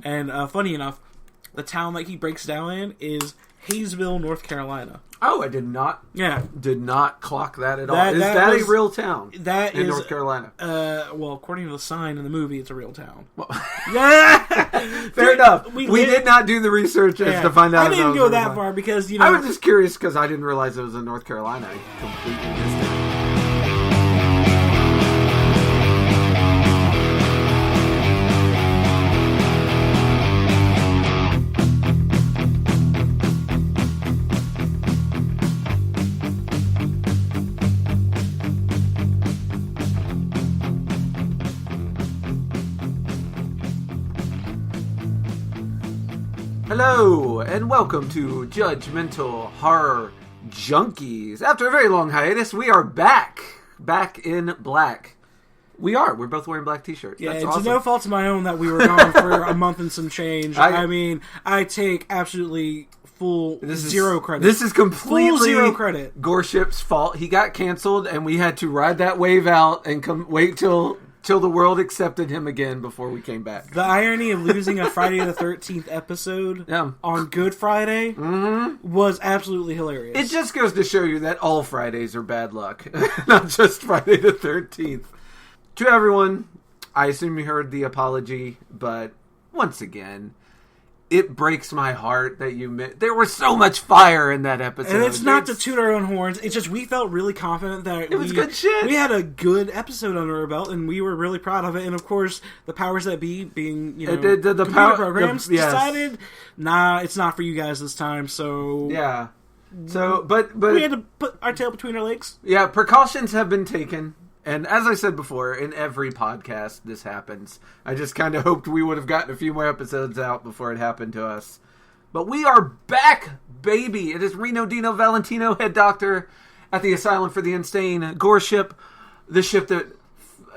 And funny enough, the town that he breaks down in is Hayesville, North Carolina. Oh, I did not clock that at all. Is that a real town? That in is North Carolina. Well, according to the sign in the movie, it's a real town. Well, yeah, fair enough. We did not do the research as to find out. I didn't go that far because I was just curious because I didn't realize it was in North Carolina. I completely missed it. Hello, and welcome to Judgemental Horror Junkies. After a very long hiatus, we are back in black. We're both wearing black t-shirts. Yeah, That's it's awesome. No fault of my own that we were gone for a month and some change. I mean, I take absolutely zero credit. This is completely full zero credit. Goreship's fault. He got canceled, and we had to ride that wave out and wait till the world accepted him again before we came back. The irony of losing a Friday the 13th episode on Good Friday was absolutely hilarious. It just goes to show you that all Fridays are bad luck, not just Friday the 13th. To everyone, I assume you heard the apology, but once again, it breaks my heart that you missed. There was so much fire in that episode. And it's not to toot our own horns. It's just we felt really confident that it was good shit. We had a good episode under our belt, and we were really proud of it. And of course, the powers that be, being the power programs, decided, nah, it's not for you guys this time. So yeah, but we had to put our tail between our legs. Yeah, precautions have been taken. And as I said before, in every podcast this happens. I just kind of hoped we would have gotten a few more episodes out before it happened to us. But we are back, baby! It is Reno Dino Valentino, head doctor at the Asylum for the Insane, Goreship, the ship that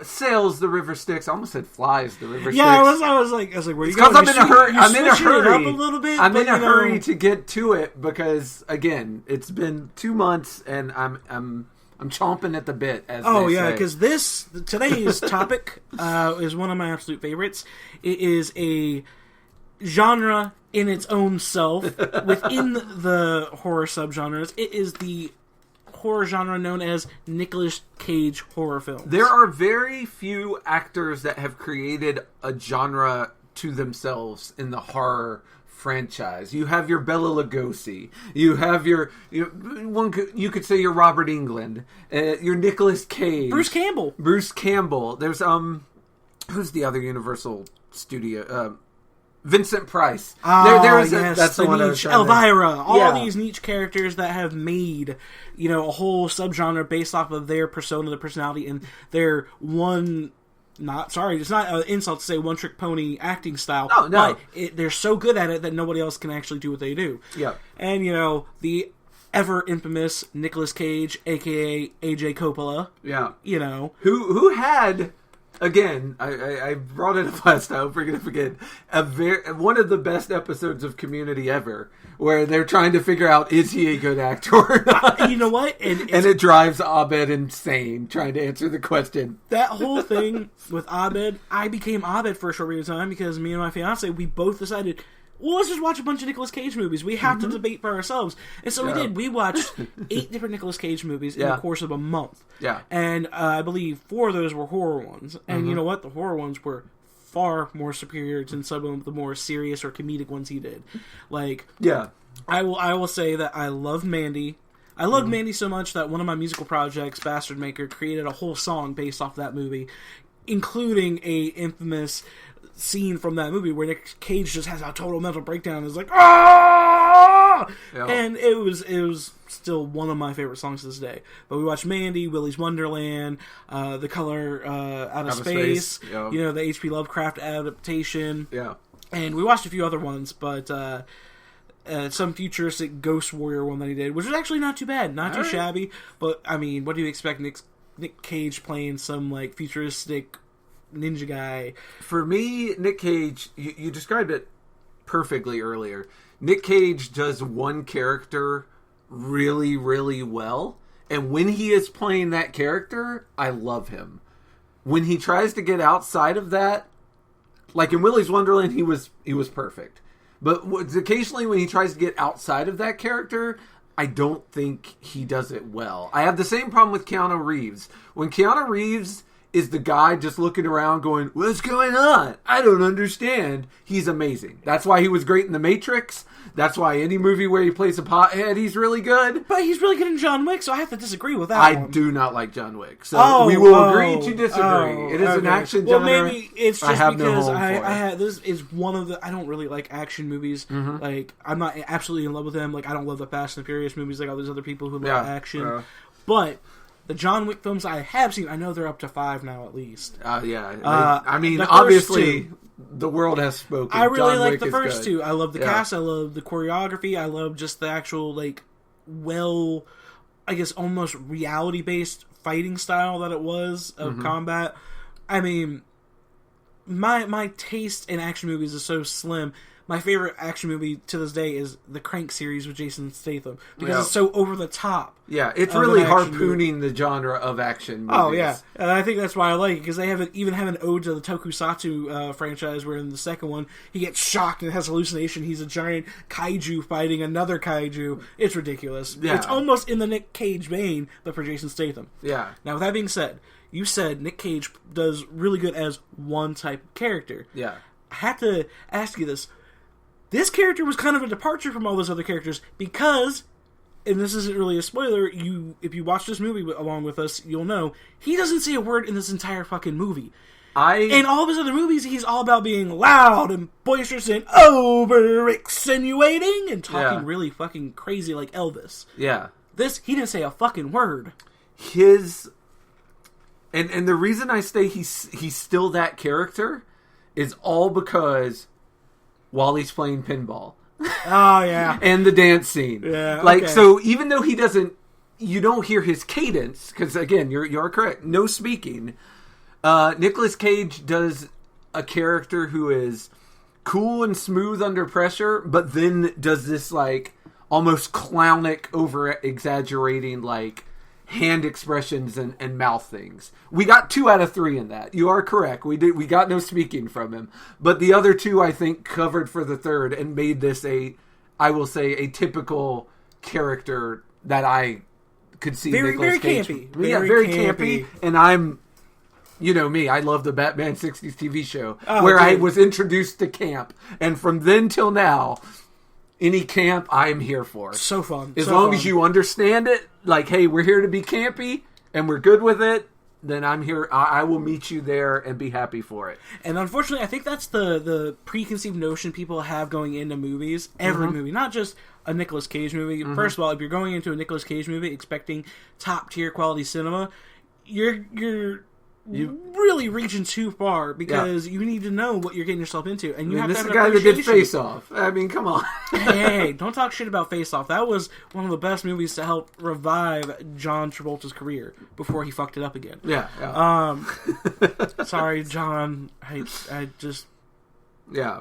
sails the river Styx. I almost said flies the river Styx. Yeah, I was like, where you going? Because I'm in a hurry. I'm in a hurry. Up a little bit, I'm in a hurry to get to it because, again, it's been 2 months and I'm chomping at the bit, as they say. Because today's topic is one of my absolute favorites. It is a genre in its own self within the horror subgenres. It is the horror genre known as Nicolas Cage horror films. There are very few actors that have created a genre to themselves in the horror franchise. You have your Bela Lugosi. You have you could say your Robert Englund. Your Nicolas Cage. Bruce Campbell. There's who's the other Universal studio? Vincent Price. That's the one. Elvira. All these niche characters that have made a whole subgenre based off of their persona, their personality, and their one. It's not an insult to say one-trick pony acting style. Oh, no. But they're so good at it that nobody else can actually do what they do. Yeah. And, the ever-infamous Nicolas Cage, a.k.a. AJ Coppola. Yeah. Who had, again, I brought it up last time, I'm going to forget, one of the best episodes of Community ever, where they're trying to figure out, is he a good actor or not? You know what? And it drives Abed insane, trying to answer the question. That whole thing with Abed, I became Abed for a short period of time because me and my fiance, we both decided, well, let's just watch a bunch of Nicolas Cage movies. We have to debate for ourselves. And so we did. We watched 8 different Nicolas Cage movies in the course of a month. Yeah. And I believe 4 of those were horror ones. And you know what? The horror ones were far more superior than some of the more serious or comedic ones he did. I will say that I love Mandy. I loved Mandy so much that one of my musical projects, Bastard Maker, created a whole song based off that movie, including a infamous scene from that movie where Nick Cage just has a total mental breakdown and is like, ah! Yeah. And it was still one of my favorite songs to this day. But we watched Mandy, Willy's Wonderland, The Color Out of Space, the H.P. Lovecraft adaptation. Yeah. And we watched a few other ones, but some futuristic Ghost Warrior one that he did, which was actually not too bad, not too shabby. But, I mean, what do you expect Nick Cage playing some, futuristic ninja guy? For me, Nick Cage, you described it perfectly earlier. Nick Cage does one character really, really well, and when he is playing that character, I love him. When he tries to get outside of that, Like in Willy's Wonderland, he was perfect. But occasionally when he tries to get outside of that character, I don't think he does it well. I have the same problem with Keanu Reeves. When Keanu Reeves is the guy just looking around going, what's going on? I don't understand. He's amazing. That's why he was great in The Matrix. That's why any movie where he plays a pothead, he's really good. But he's really good in John Wick, so I have to disagree with that one. I do not like John Wick. So we will agree to disagree. It is an action genre. Well, maybe it's just because this is one of the... I don't really like action movies. Mm-hmm. Like, I'm not absolutely in love with them. Like, I don't love the Fast and the Furious movies like all these other people who love action. But... the John Wick films I have seen, I know they're up to 5 now at least. I mean, obviously, the world has spoken. I really like the first two. I love the cast. I love the choreography. I love just the actual, like, I guess almost reality-based fighting style that it was of combat. I mean, my taste in action movies is so slim. My favorite action movie to this day is the Crank series with Jason Statham because it's so over the top. Yeah, it's really harpooning the genre of action movies. Oh yeah, and I think that's why I like it because they even have an ode to the Tokusatsu franchise where in the second one he gets shocked and has hallucination. He's a giant kaiju fighting another kaiju. It's ridiculous. Yeah. It's almost in the Nick Cage vein, but for Jason Statham. Yeah. Now with that being said, you said Nick Cage does really good as one type of character. Yeah. I have to ask you this. This character was kind of a departure from all those other characters because, and this isn't really a spoiler, if you watch this movie along with us, you'll know, he doesn't say a word in this entire fucking movie. In all of his other movies, he's all about being loud and boisterous and over-extenuating and talking really fucking crazy like Elvis. Yeah. This, he didn't say a fucking word. And the reason I say he's still that character is all because... while he's playing pinball. Oh, yeah. And the dance scene. Yeah, like, so even though he doesn't, you don't hear his cadence, because again, you're correct, no speaking. Nicolas Cage does a character who is cool and smooth under pressure, but then does this, like, almost clownic, over-exaggerating, like, hand expressions and mouth things. We got 2 out of 3 in that. You are correct. We got no speaking from him. But the other 2, I think, covered for the third and made this a typical character that I could see Nicolas Cage. Very campy. And I'm, you know me, I love the Batman 60s TV show I was introduced to camp. And from then till now, any camp I'm here for. So fun. As long as you understand it, like, hey, we're here to be campy and we're good with it, then I'm here. I will meet you there and be happy for it. And unfortunately, I think that's the preconceived notion people have going into movies. Every movie, not just a Nicolas Cage movie. First of all, if you're going into a Nicolas Cage movie expecting top tier quality cinema, you're really reaching too far because you need to know what you're getting yourself into, and you have to have this guy that did Face Off. I mean, come on. hey, don't talk shit about Face Off. That was one of the best movies to help revive John Travolta's career before he fucked it up again. Yeah. Sorry, John. I just. Yeah.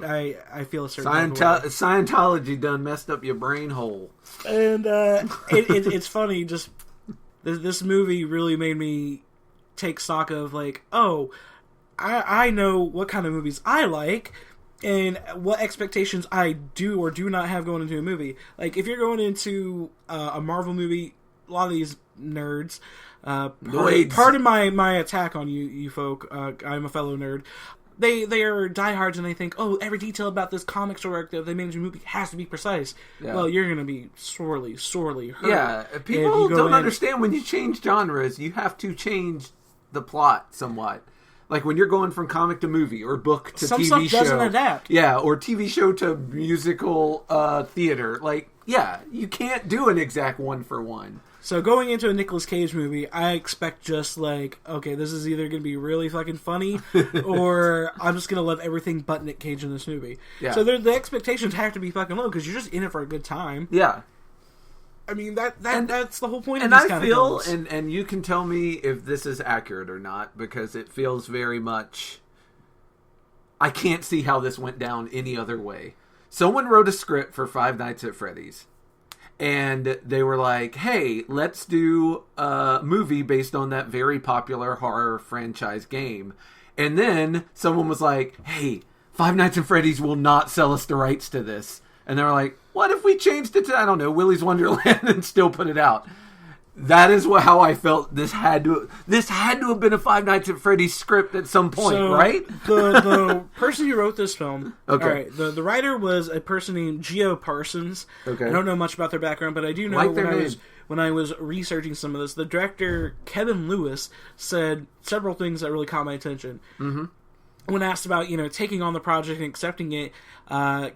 I feel a certain Scientology done messed up your brain hole. And it's funny. Just this movie really made me take stock of like, I know what kind of movies I like and what expectations I do or do not have going into a movie. Like, if you're going into a Marvel movie, a lot of these nerds, pardon my attack on you folk, I'm a fellow nerd, they are diehards and they think, every detail about this comic story that they made into a movie has to be precise. Yeah. Well, you're going to be sorely hurt. Yeah, people don't understand when you change genres, you have to change the plot somewhat. Like when you're going from comic to movie or book to some TV stuff show. Doesn't adapt. Yeah, or TV show to musical theater. Like, yeah, you can't do an exact one for one. So going into a Nicolas Cage movie, I expect just like, okay, this is either going to be really fucking funny or I'm just going to love everything but Nick Cage in this movie. Yeah. So the expectations have to be fucking low because you're just in it for a good time. Yeah. I mean, that's the whole point of these kind of films. And you can tell me if this is accurate or not, because it feels very much... I can't see how this went down any other way. Someone wrote a script for Five Nights at Freddy's, and they were like, hey, let's do a movie based on that very popular horror franchise game. And then someone was like, hey, Five Nights at Freddy's will not sell us the rights to this. And they're like, what if we changed it to, I don't know, Willy's Wonderland and still put it out? That is how I felt. This had to have been a Five Nights at Freddy's script at some point, right? The person who wrote this film, okay. All right, the writer was a person named Geo Parsons. Okay. I don't know much about their background, but I do know when I was researching some of this, the director, Kevin Lewis, said several things that really caught my attention. Mm-hmm. When asked about, taking on the project and accepting it,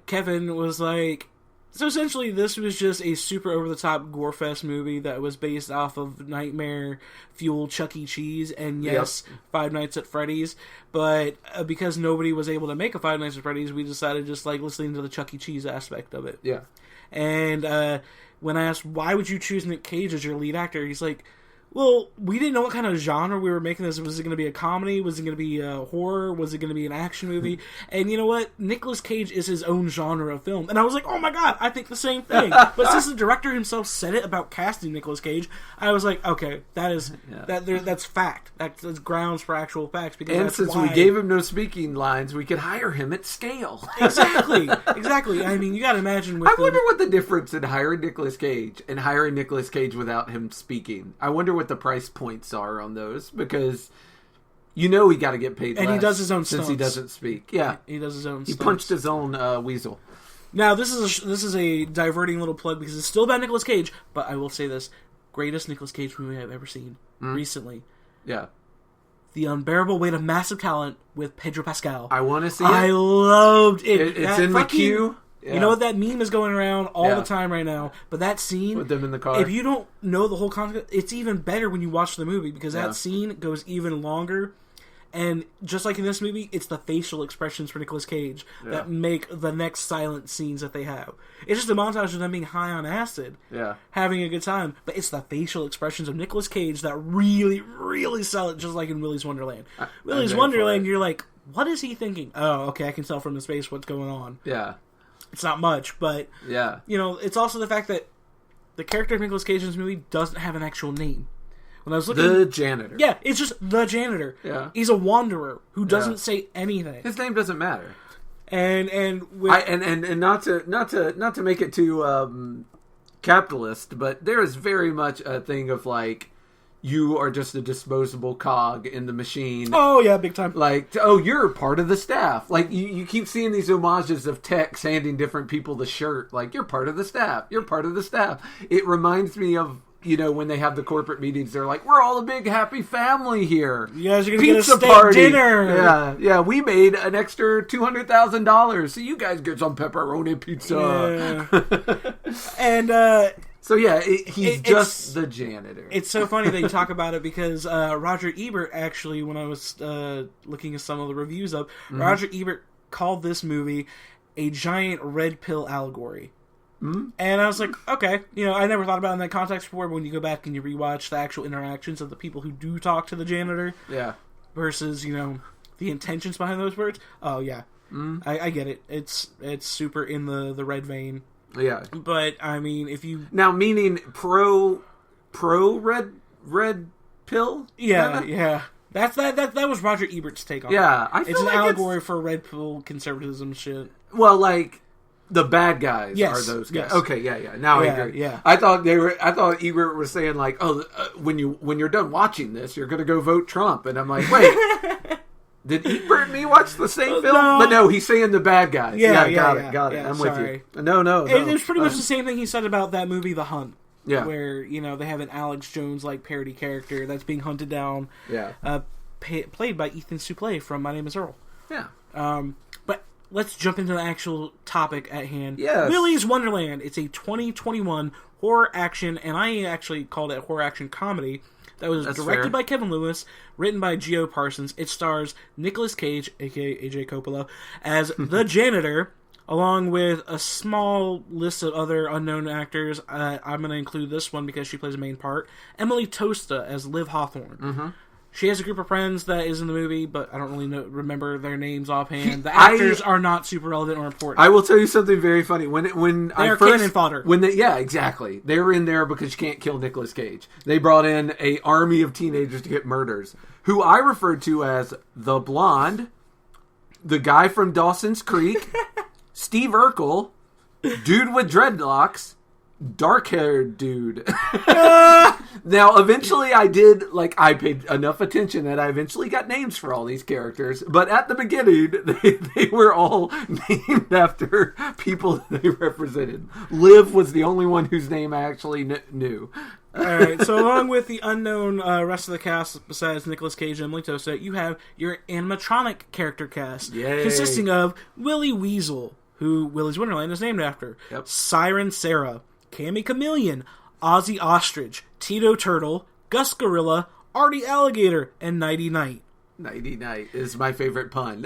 Kevin was like, so essentially this was just a super over-the-top gore-fest movie that was based off of nightmare-fueled Chuck E. Cheese and, yes, yep. Five Nights at Freddy's. But because nobody was able to make a Five Nights at Freddy's, we decided just, listening to the Chuck E. Cheese aspect of it. Yeah. And when I asked, why would you choose Nick Cage as your lead actor, he's like, well, we didn't know what kind of genre we were making this. Was it going to be a comedy? Was it going to be a horror? Was it going to be an action movie? And you know what? Nicolas Cage is his own genre of film. And I was like, oh my god, I think the same thing. But since the director himself said it about casting Nicolas Cage, I was like, okay, that's fact. That's grounds for actual facts. Because and since we gave him no speaking lines, we could hire him at scale. Exactly. I mean, you got to imagine. I wonder what the difference in hiring Nicolas Cage and hiring Nicolas Cage without him speaking. I wonder what the price points are on those, because he got to get paid, and less he does his own stunts. Since he doesn't speak. Yeah, he does his own. He punched his own weasel. Now this is a diverting little plug because it's still about Nicolas Cage, but I will say this: greatest Nicolas Cage movie I've ever seen recently. Yeah, The Unbearable Weight of Massive Talent with Pedro Pascal. I want to see it. I loved it. It's in the queue. Yeah. You know what, that meme is going around all the time right now, but that scene, with them in the car, if you don't know the whole concept, it's even better when you watch the movie, because that scene goes even longer, and just like in this movie, it's the facial expressions for Nicolas Cage that make the next silent scenes that they have. It's just a montage of them being high on acid, having a good time, but it's the facial expressions of Nicolas Cage that really, really sell it, just like in Willy's Wonderland. Willy's Wonderland, you're like, what is he thinking? Oh, okay, I can tell from his face what's going on. Yeah. It's not much, but it's also the fact that the character of Nicolas Cage in this movie doesn't have an actual name. When I was looking, the janitor. Yeah, it's just the janitor. Yeah, he's a wanderer who doesn't say anything. His name doesn't matter. And not to make it too capitalist, but there is very much a thing of like, you are just a disposable cog in the machine. Oh, yeah, big time. Like, you're part of the staff. Like, you keep seeing these homages of Tex handing different people the shirt. Like, you're part of the staff. You're part of the staff. It reminds me of, when they have the corporate meetings, they're like, we're all a big happy family here. You guys are going to get a steak dinner. Yeah, we made an extra $200,000, so you guys get some pepperoni pizza. Yeah. And, so yeah, he's just the janitor. It's so funny that you talk about it because Roger Ebert actually, when I was looking at some of the reviews up, Roger Ebert called this movie a giant red pill allegory. Mm-hmm. And I was like, okay, I never thought about it in that context before, but when you go back and you rewatch the actual interactions of the people who do talk to the janitor versus, the intentions behind those words, oh yeah, I get it. It's super in the red vein. Yeah, but I mean, if you now meaning pro red pill, yeah, that was Roger Ebert's take on it. Yeah, it's an allegory for red pill conservatism shit. Well, like the bad guys are those guys. Yes. Okay, yeah. Now I agree. Yeah, I thought Ebert was saying like, when you're done watching this, you're going to go vote Trump, and I'm like, wait. Did Ebert and me watch the same film? No. But no, he's saying the bad guys. Got it. I'm sorry. with you. No. It was pretty much the same thing he said about that movie, The Hunt. Yeah. Where, they have an Alex Jones-like parody character that's being hunted down. Yeah. Played by Ethan Suplee from My Name is Earl. Yeah. But let's jump into the actual topic at hand. Yes. Willy's Wonderland. It's a 2021 horror action, and I actually called it horror action comedy. That was directed by Kevin Lewis, written by Geo Parsons. It stars Nicolas Cage, a.k.a. AJ Coppola, as the janitor, along with a small list of other unknown actors. I'm going to include this one because she plays a main part. Emily Tosta as Liv Hawthorne. Mm-hmm. She has a group of friends that is in the movie, but I don't really remember their names offhand. The actors are not super relevant or important. I will tell you something very funny. When they are cannon fodder. Exactly. They were in there because you can't kill Nicolas Cage. They brought in an army of teenagers to get murders, who I referred to as the blonde, the guy from Dawson's Creek, Steve Urkel, dude with dreadlocks, dark-haired dude. Now, eventually I paid enough attention that I eventually got names for all these characters, but at the beginning, they were all named after people they represented. Liv was the only one whose name I actually knew. Alright, so along with the unknown rest of the cast, besides Nicolas Cage and Emily Tosta, you have your animatronic character cast, consisting of Willy Weasel, who Willy's Wonderland is named after, Siren Sarah, Cammy Chameleon, Ozzy Ostrich, Tito Turtle, Gus Gorilla, Artie Alligator, and Nighty Night. Nighty Night is my favorite pun.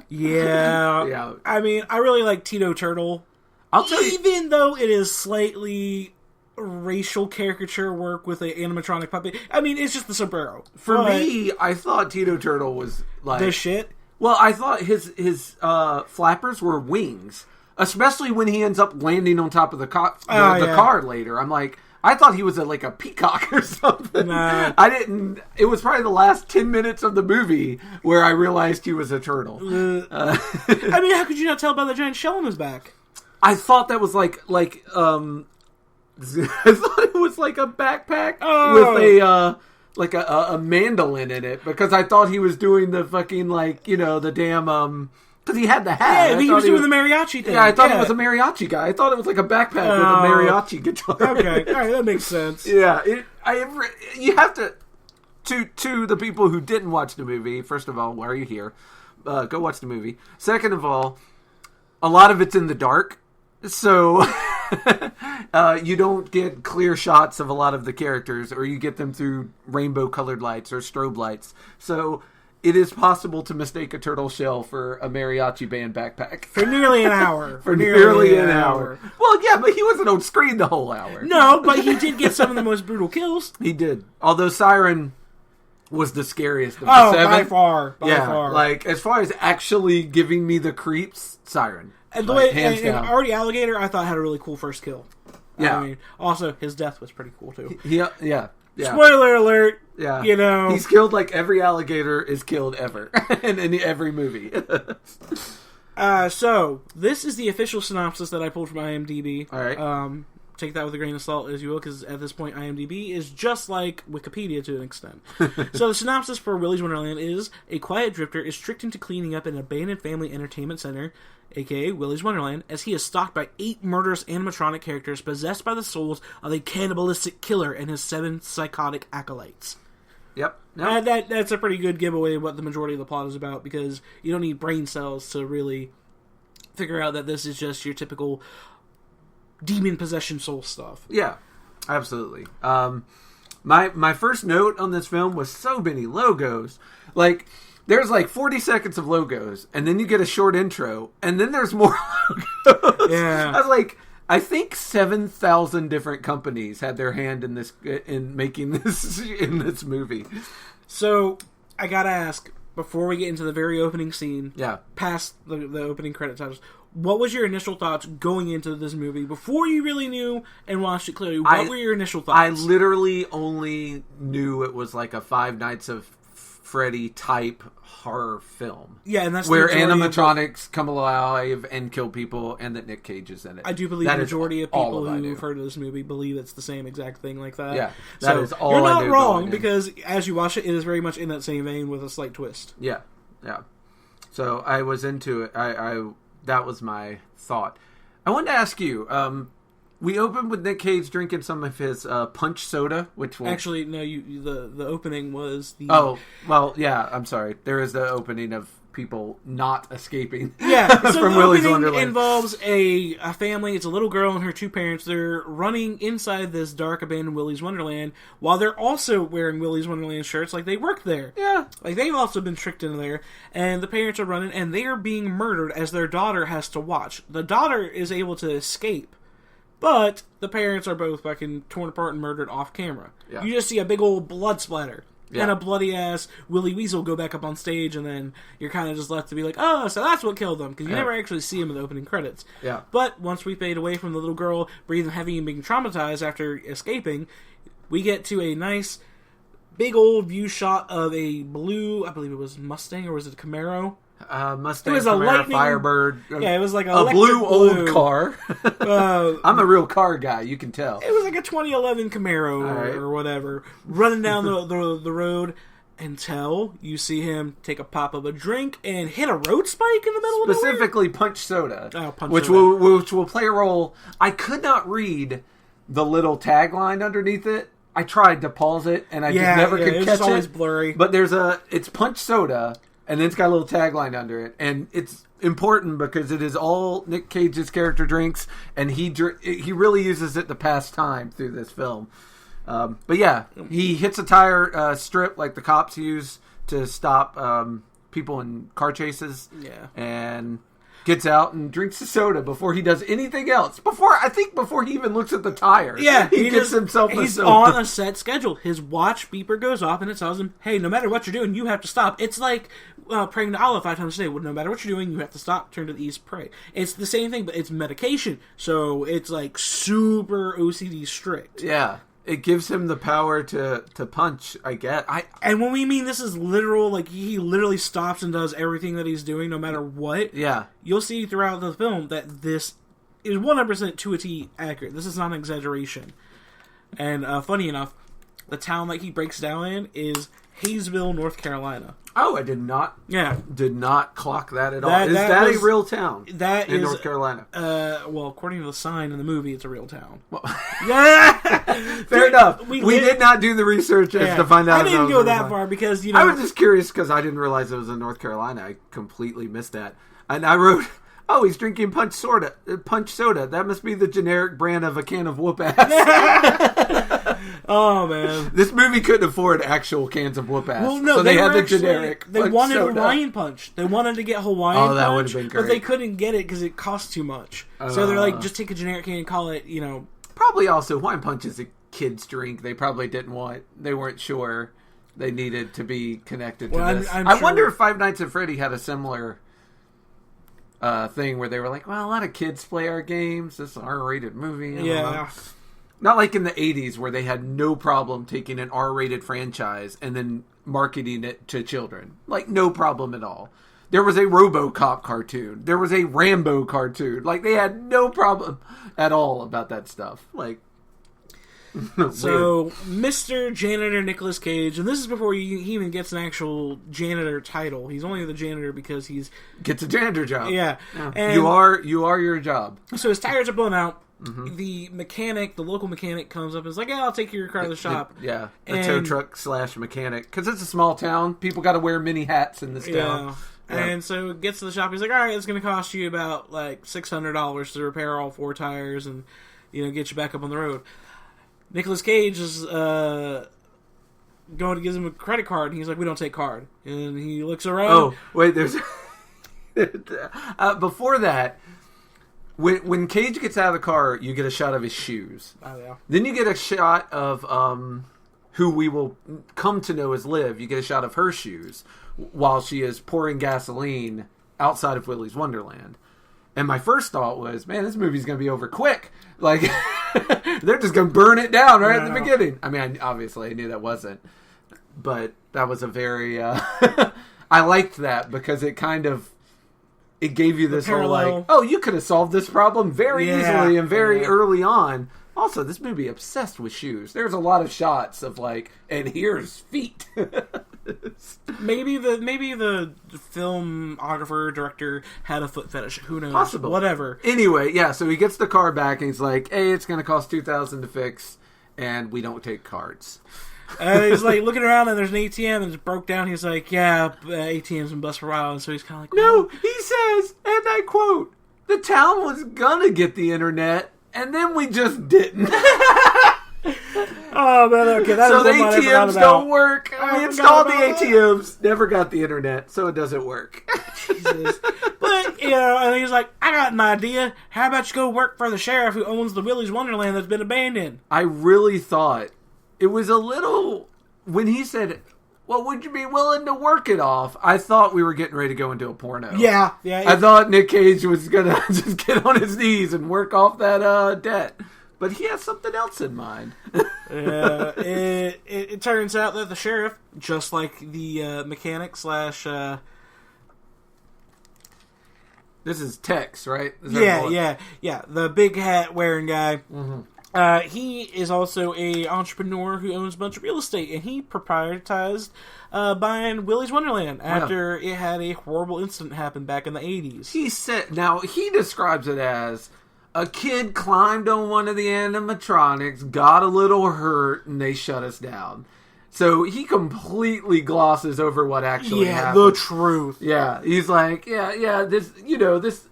Yeah. I mean, I really like Tito Turtle. I'll tell you, even though it is slightly racial caricature work with an animatronic puppet. I mean, it's just the sombrero. For me, I thought Tito Turtle was like the shit. Well, I thought his flappers were wings, especially when he ends up landing on top of the car later. I'm like, I thought he was like a peacock or something. Nah. I didn't. It was probably the last 10 minutes of the movie where I realized he was a turtle. I mean, how could you not tell by the giant shell on his back? I thought that was like I thought it was like a backpack with a mandolin in it, because I thought he was doing the fucking the damn because he had the hat. Yeah, he was doing the mariachi thing. Yeah, I thought it was a mariachi guy. I thought it was like a backpack with a mariachi guitar. Okay, all right, that makes sense. Yeah, you have to the people who didn't watch the movie. First of all, why are you here? Go watch the movie. Second of all, a lot of it's in the dark. So, you don't get clear shots of a lot of the characters, or you get them through rainbow-colored lights or strobe lights. So, it is possible to mistake a turtle shell for a mariachi band backpack. For nearly an hour. For nearly an hour. Well, yeah, but he wasn't on screen the whole hour. No, but he did get some of the most brutal kills. He did. Although Siren was the scariest of the seven. By far. Like, as far as actually giving me the creeps, Siren. And the way, and Artie Alligator, I thought had a really cool first kill. Yeah. I mean, also, his death was pretty cool, too. Yeah. Spoiler alert. Yeah. You know. He's killed like every alligator is killed ever. in every movie. So, this is the official synopsis that I pulled from IMDb. All right. Take that with a grain of salt, as you will, because at this point, IMDb is just like Wikipedia to an extent. So the synopsis for Willy's Wonderland is: a quiet drifter is tricked into cleaning up an abandoned family entertainment center, aka Willy's Wonderland, as he is stalked by 8 murderous animatronic characters possessed by the souls of a cannibalistic killer and his 7 psychotic acolytes. Yep. That's a pretty good giveaway of what the majority of the plot is about, because you don't need brain cells to really figure out that this is just your typical demon possession soul stuff. Yeah, absolutely. My first note on this film was so many logos. Like, there's like 40 seconds of logos, and then you get a short intro, and then there's more logos. Yeah. I was like, I think 7,000 different companies had their hand in making this in this movie. So, I gotta ask, before we get into the very opening scene, past the opening credit titles, what was your initial thoughts going into this movie before you really knew and watched it clearly? What were your initial thoughts? I literally only knew it was like a Five Nights of Freddy type horror film. Yeah, and that's where animatronics come alive and kill people, and that Nick Cage is in it. I do believe the majority of people who've heard of this movie believe it's the same exact thing like that. Yeah, that is all. You're not wrong, because as you watch it, it is very much in that same vein with a slight twist. Yeah. So I was into it. That was my thought. I wanted to ask you, we opened with Nick Cage drinking some of his punch soda, which will... Actually, no, the opening was the... Oh, well, yeah, I'm sorry. There is the opening of people not escaping from Willy's Wonderland. Wonderland. Involves a family. It's a little girl and her 2 parents. They're running inside this dark, abandoned Willy's Wonderland, while they're also wearing Willy's Wonderland shirts, like they work there. Yeah. Like, they've also been tricked into there, and the parents are running, and they are being murdered as their daughter has to watch. The daughter is able to escape, but the parents are both fucking torn apart and murdered off camera. Yeah. You just see a big old blood splatter. Yeah. And a bloody-ass Willy Weasel go back up on stage, and then you're kind of just left to be like, oh, so that's what killed them, because you never actually see him in the opening credits. Yeah. But once we fade away from the little girl breathing heavy and being traumatized after escaping, we get to a nice, big old view shot of a blue, I believe it was Mustang, or was it a Camaro? Mustang, it was a Camaro, Firebird. Yeah, it was like a blue old car. I'm a real car guy, you can tell. It was like a 2011 Camaro or whatever, running down the road until you see him take a pop of a drink and hit a road spike in the middle of nowhere. Specifically Punch Soda. Oh, Punch which Soda. Which will play a role. I could not read the little tagline underneath it. I tried to pause it, and I just never could catch it. It's always blurry. But it's Punch Soda, and then it's got a little tagline under it. And it's important because it is all Nick Cage's character drinks, and he really uses it to pass time through this film. But yeah, he hits a tire strip like the cops use to stop people in car chases. Yeah. And gets out and drinks the soda before he does anything else. Before he even looks at the tire. Yeah. He gets himself a soda. He's on a set schedule. His watch beeper goes off and it tells him, hey, no matter what you're doing, you have to stop. It's like praying to Allah 5 times a day. Well, no matter what you're doing, you have to stop, turn to the east, pray. It's the same thing, but it's medication. So it's like super OCD strict. Yeah. It gives him the power to punch, I guess. And when we mean this is literal, like he literally stops and does everything that he's doing no matter what. Yeah. You'll see throughout the film that this is 100% to a T accurate. This is not an exaggeration. And funny enough, the town that he breaks down in is Hayesville, North Carolina. Oh, I did not. Yeah, did not clock that at all. Is that a real town? That in is North Carolina. Well, according to the sign in the movie, it's a real town. Well, yeah, fair enough. We did not do the research to find out. I didn't go that far because I was just curious because I didn't realize it was in North Carolina. I completely missed that, and I wrote, "Oh, he's drinking Punch Soda. That must be the generic brand of a can of whoop ass." Oh man, this movie couldn't afford actual cans of whoop ass. Well, no, so they had the generic. They wanted Hawaiian Punch. They wanted to get Hawaiian Punch. Oh, that would have been great. But they couldn't get it because it cost too much. So they're like, just take a generic can and call it, Probably also Hawaiian Punch is a kid's drink. They probably they weren't sure they needed to be connected to this. I wonder if Five Nights at Freddy had a similar thing where they were like, well, a lot of kids play our games. This is an R-rated movie. Yeah. Not like in the 80s where they had no problem taking an R-rated franchise and then marketing it to children. Like, no problem at all. There was a RoboCop cartoon. There was a Rambo cartoon. Like, they had no problem at all about that stuff. Like, so, Mr. Janitor Nicolas Cage, and this is before he even gets an actual janitor title. He's only the janitor because gets a janitor job. Yeah. And you are your job. So his tires are blown out. Mm-hmm. The local mechanic comes up and is like, I'll take your car to the shop. The tow truck / mechanic. Because it's a small town. People got to wear mini hats in this town. Yeah. And so gets to the shop. He's like, all right, it's going to cost you about like $600 to repair all 4 tires and get you back up on the road. Nicolas Cage is going to give him a credit card, and he's like, we don't take card. And he looks around. Oh, wait, there's... before that, when Cage gets out of the car, you get a shot of his shoes. Oh, yeah. Then you get a shot of who we will come to know as Liv. You get a shot of her shoes while she is pouring gasoline outside of Willy's Wonderland. And my first thought was, man, this movie's going to be over quick. Like, they're just going to burn it down at the beginning. I mean, obviously, I knew that wasn't. But that was a very... I liked that because it kind of... It gave you this whole, like, oh, you could have solved this problem very easily and very early on. Also, this movie obsessed with shoes. There's a lot of shots of, like, and here's feet. Maybe the filmographer, director had a foot fetish. Who knows? Possible. Whatever. Anyway, yeah, so he gets the car back and he's like, hey, it's going to cost $2,000 to fix, and we don't take cards. He's like looking around and there's an ATM and it's broke down. He's like, yeah, ATM's been busted for a while. And so he's kind of like, no, he says, and I quote, the town was going to get the internet, and then we just didn't. Oh, man, okay. That so the ATMs don't work. We installed the ATMs, never got the internet, so it doesn't work. Jesus. But, and he's like, I got an idea. How about you go work for the sheriff who owns the Willy's Wonderland that's been abandoned? I really thought it was a little... When he said, well, would you be willing to work it off? I thought we were getting ready to go into a porno. Yeah. I thought Nick Cage was going to just get on his knees and work off that debt. But he has something else in mind. It turns out that the sheriff, just like the mechanic / This is Tex, right? Yeah. The big hat wearing guy. Mm-hmm. He is also a entrepreneur who owns a bunch of real estate, and he proprietized buying Willy's Wonderland after it had a horrible incident happen back in the 80s. He describes it as a kid climbed on one of the animatronics, got a little hurt, and they shut us down. So he completely glosses over what actually happened. The truth. Yeah, he's like, this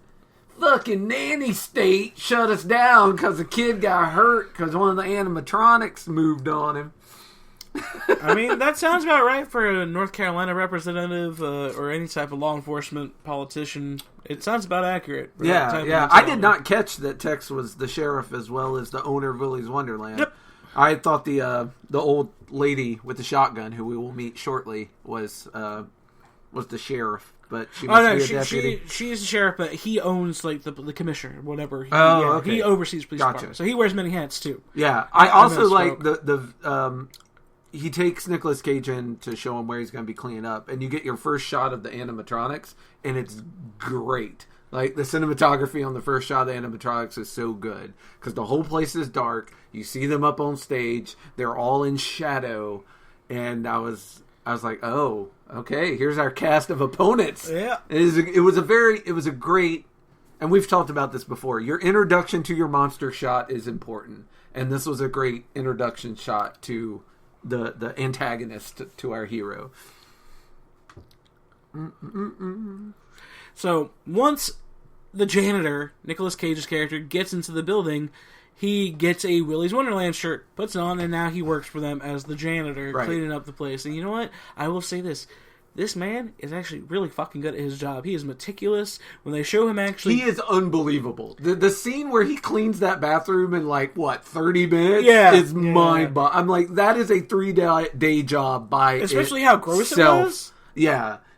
fucking nanny state shut us down because a kid got hurt because one of the animatronics moved on him. I mean, that sounds about right for a North Carolina representative or any type of law enforcement politician. It sounds about accurate. Yeah. I did not catch that Tex was the sheriff as well as the owner of Willy's Wonderland. Yep. I thought the old lady with the shotgun, who we will meet shortly, was the sheriff, but she must be a deputy. She's the sheriff, but he owns the commissioner, whatever. Okay. He oversees police department, so he wears many hats too. Yeah, I also like he takes Nicolas Cage in to show him where he's going to be cleaning up, and you get your first shot of the animatronics, and it's great. Like, the cinematography on the first shot of the animatronics is so good. Because the whole place is dark. You see them up on stage. They're all in shadow. And I was like, oh, okay, here's our cast of opponents. Yeah. It was a great, and we've talked about this before. Your introduction to your monster shot is important. And this was a great introduction shot to the antagonist to our hero. So, once the janitor, Nicolas Cage's character, gets into the building, he gets a Willy's Wonderland shirt, puts it on, and now he works for them as the janitor, cleaning up the place. And you know what? I will say this. This man is actually really fucking good at his job. He is meticulous. When they show him actually... He is unbelievable. The scene where he cleans that bathroom in 30 minutes is mind-boggling. I'm like, that is a 3-day job by Especially how gross itself. It was.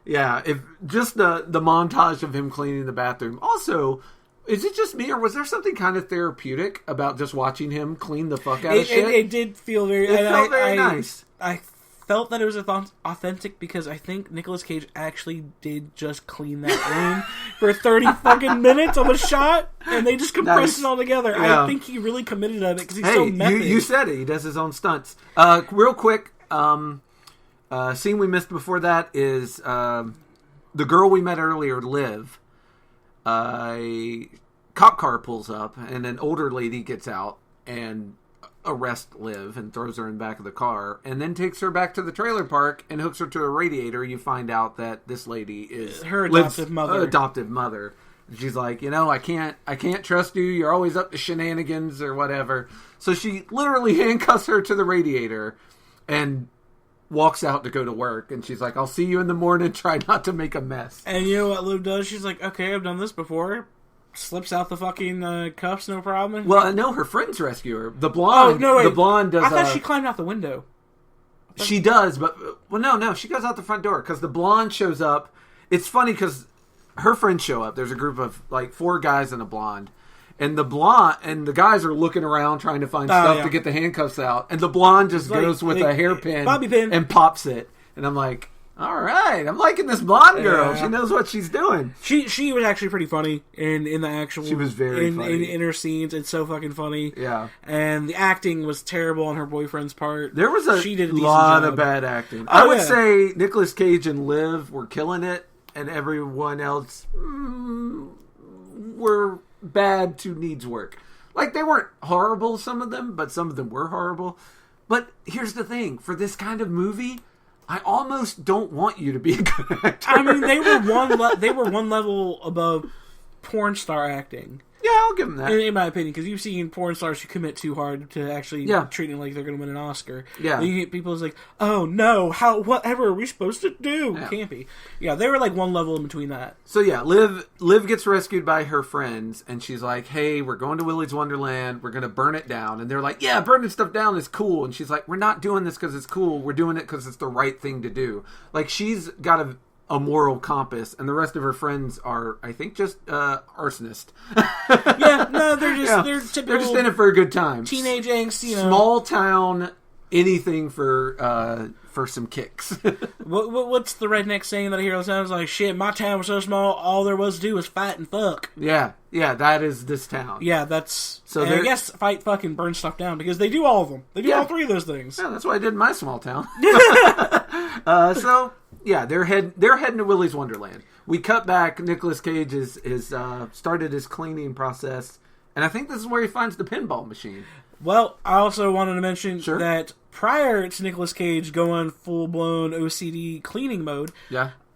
Yeah, if just the montage of him cleaning the bathroom. Also, is it just me, or was there something kind of therapeutic about just watching him clean the fuck out of shit? It did feel very... It felt very nice. I felt that it was authentic because I think Nicolas Cage actually did just clean that room for 30 fucking minutes of a shot, and they just compressed it all together. Yeah. I think he really committed to it because he's so method. You said it. He does his own stunts. Real quick... scene we missed before that is the girl we met earlier, Liv. A cop car pulls up, and an older lady gets out and arrests Liv and throws her in the back of the car, and then takes her back to the trailer park and hooks her to a radiator. You find out that this lady is her adoptive mother. She's like, I can't trust you. You're always up to shenanigans or whatever. So she literally handcuffs her to the radiator and walks out to go to work, and she's like, I'll see you in the morning, try not to make a mess. And you know what Liv does? She's like, okay, I've done this before. Slips out the fucking cuffs, no problem. Well, no, her friends rescue her. The blonde, the blonde does... I thought she climbed out the window. She does, but... Well, no, she goes out the front door, because the blonde shows up. It's funny, because her friends show up. There's a group of, 4 guys and a blonde. And the guys are looking around trying to find stuff to get the handcuffs out. And the blonde just goes with a hairpin and pops it. And I'm like, all right, I'm liking this blonde girl. Yeah. She knows what she's doing. She was actually pretty funny in the actual... She was very funny. In her scenes. It's so fucking funny. Yeah. And the acting was terrible on her boyfriend's part. There was a lot of bad acting. I would say Nicolas Cage and Liv were killing it. And everyone else were... bad to needs work. They weren't horrible, some of them, but some of them were horrible. But here's the thing. For this kind of movie, I almost don't want you to be a good actor. I mean, they were one level above porn star acting. Yeah, I'll give them that. In my opinion, because you've seen porn stars who commit too hard to actually treating it like they're going to win an Oscar. Yeah. And you get people who's like, oh no, whatever are we supposed to do? Yeah. Can't be. Yeah, they were one level in between that. So yeah, Liv gets rescued by her friends, and she's like, hey, we're going to Willy's Wonderland, we're going to burn it down. And they're like, yeah, burning stuff down is cool. And she's like, we're not doing this because it's cool, we're doing it because it's the right thing to do. She's got a moral compass, and the rest of her friends are, I think, just arsonists. Yeah, no, they're typical. They're just in it for a good time. Teenage angst, Small town, anything for for some kicks. What's the redneck saying that I hear all the time? It's like, shit, my town was so small, all there was to do was fight and fuck. Yeah, that is this town. Yeah, that's... So I guess fight, fuck, and burn stuff down, because they do all of them. They do all three of those things. Yeah, that's what I did in my small town. So, yeah, they're heading to Willy's Wonderland. We cut back, Nicolas Cage is started his cleaning process, and I think this is where he finds the pinball machine. Well, I also wanted to mention that prior to Nicolas Cage going full-blown OCD cleaning mode,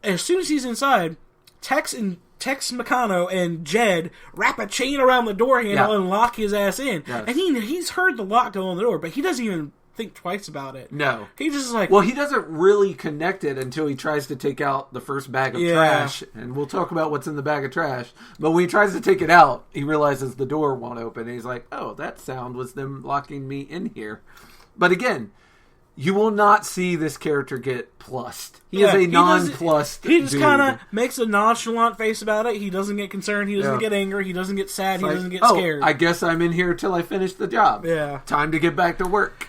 as soon as he's inside, Tex Meccano and Jed wrap a chain around the door handle and lock his ass in. Yes. And he's heard the lock go on the door, but he doesn't even think twice about it. No. He just like... Well, he doesn't really connect it until he tries to take out the first bag of trash. And we'll talk about what's in the bag of trash. But when he tries to take it out, he realizes the door won't open. And he's like, oh, that sound was them locking me in here. But again, you will not see this character get plussed. He is a non-plussed He just kind of makes a nonchalant face about it. He doesn't get concerned. He doesn't get angry. He doesn't get sad. He doesn't get scared. I guess I'm in here till I finish the job. Yeah. Time to get back to work.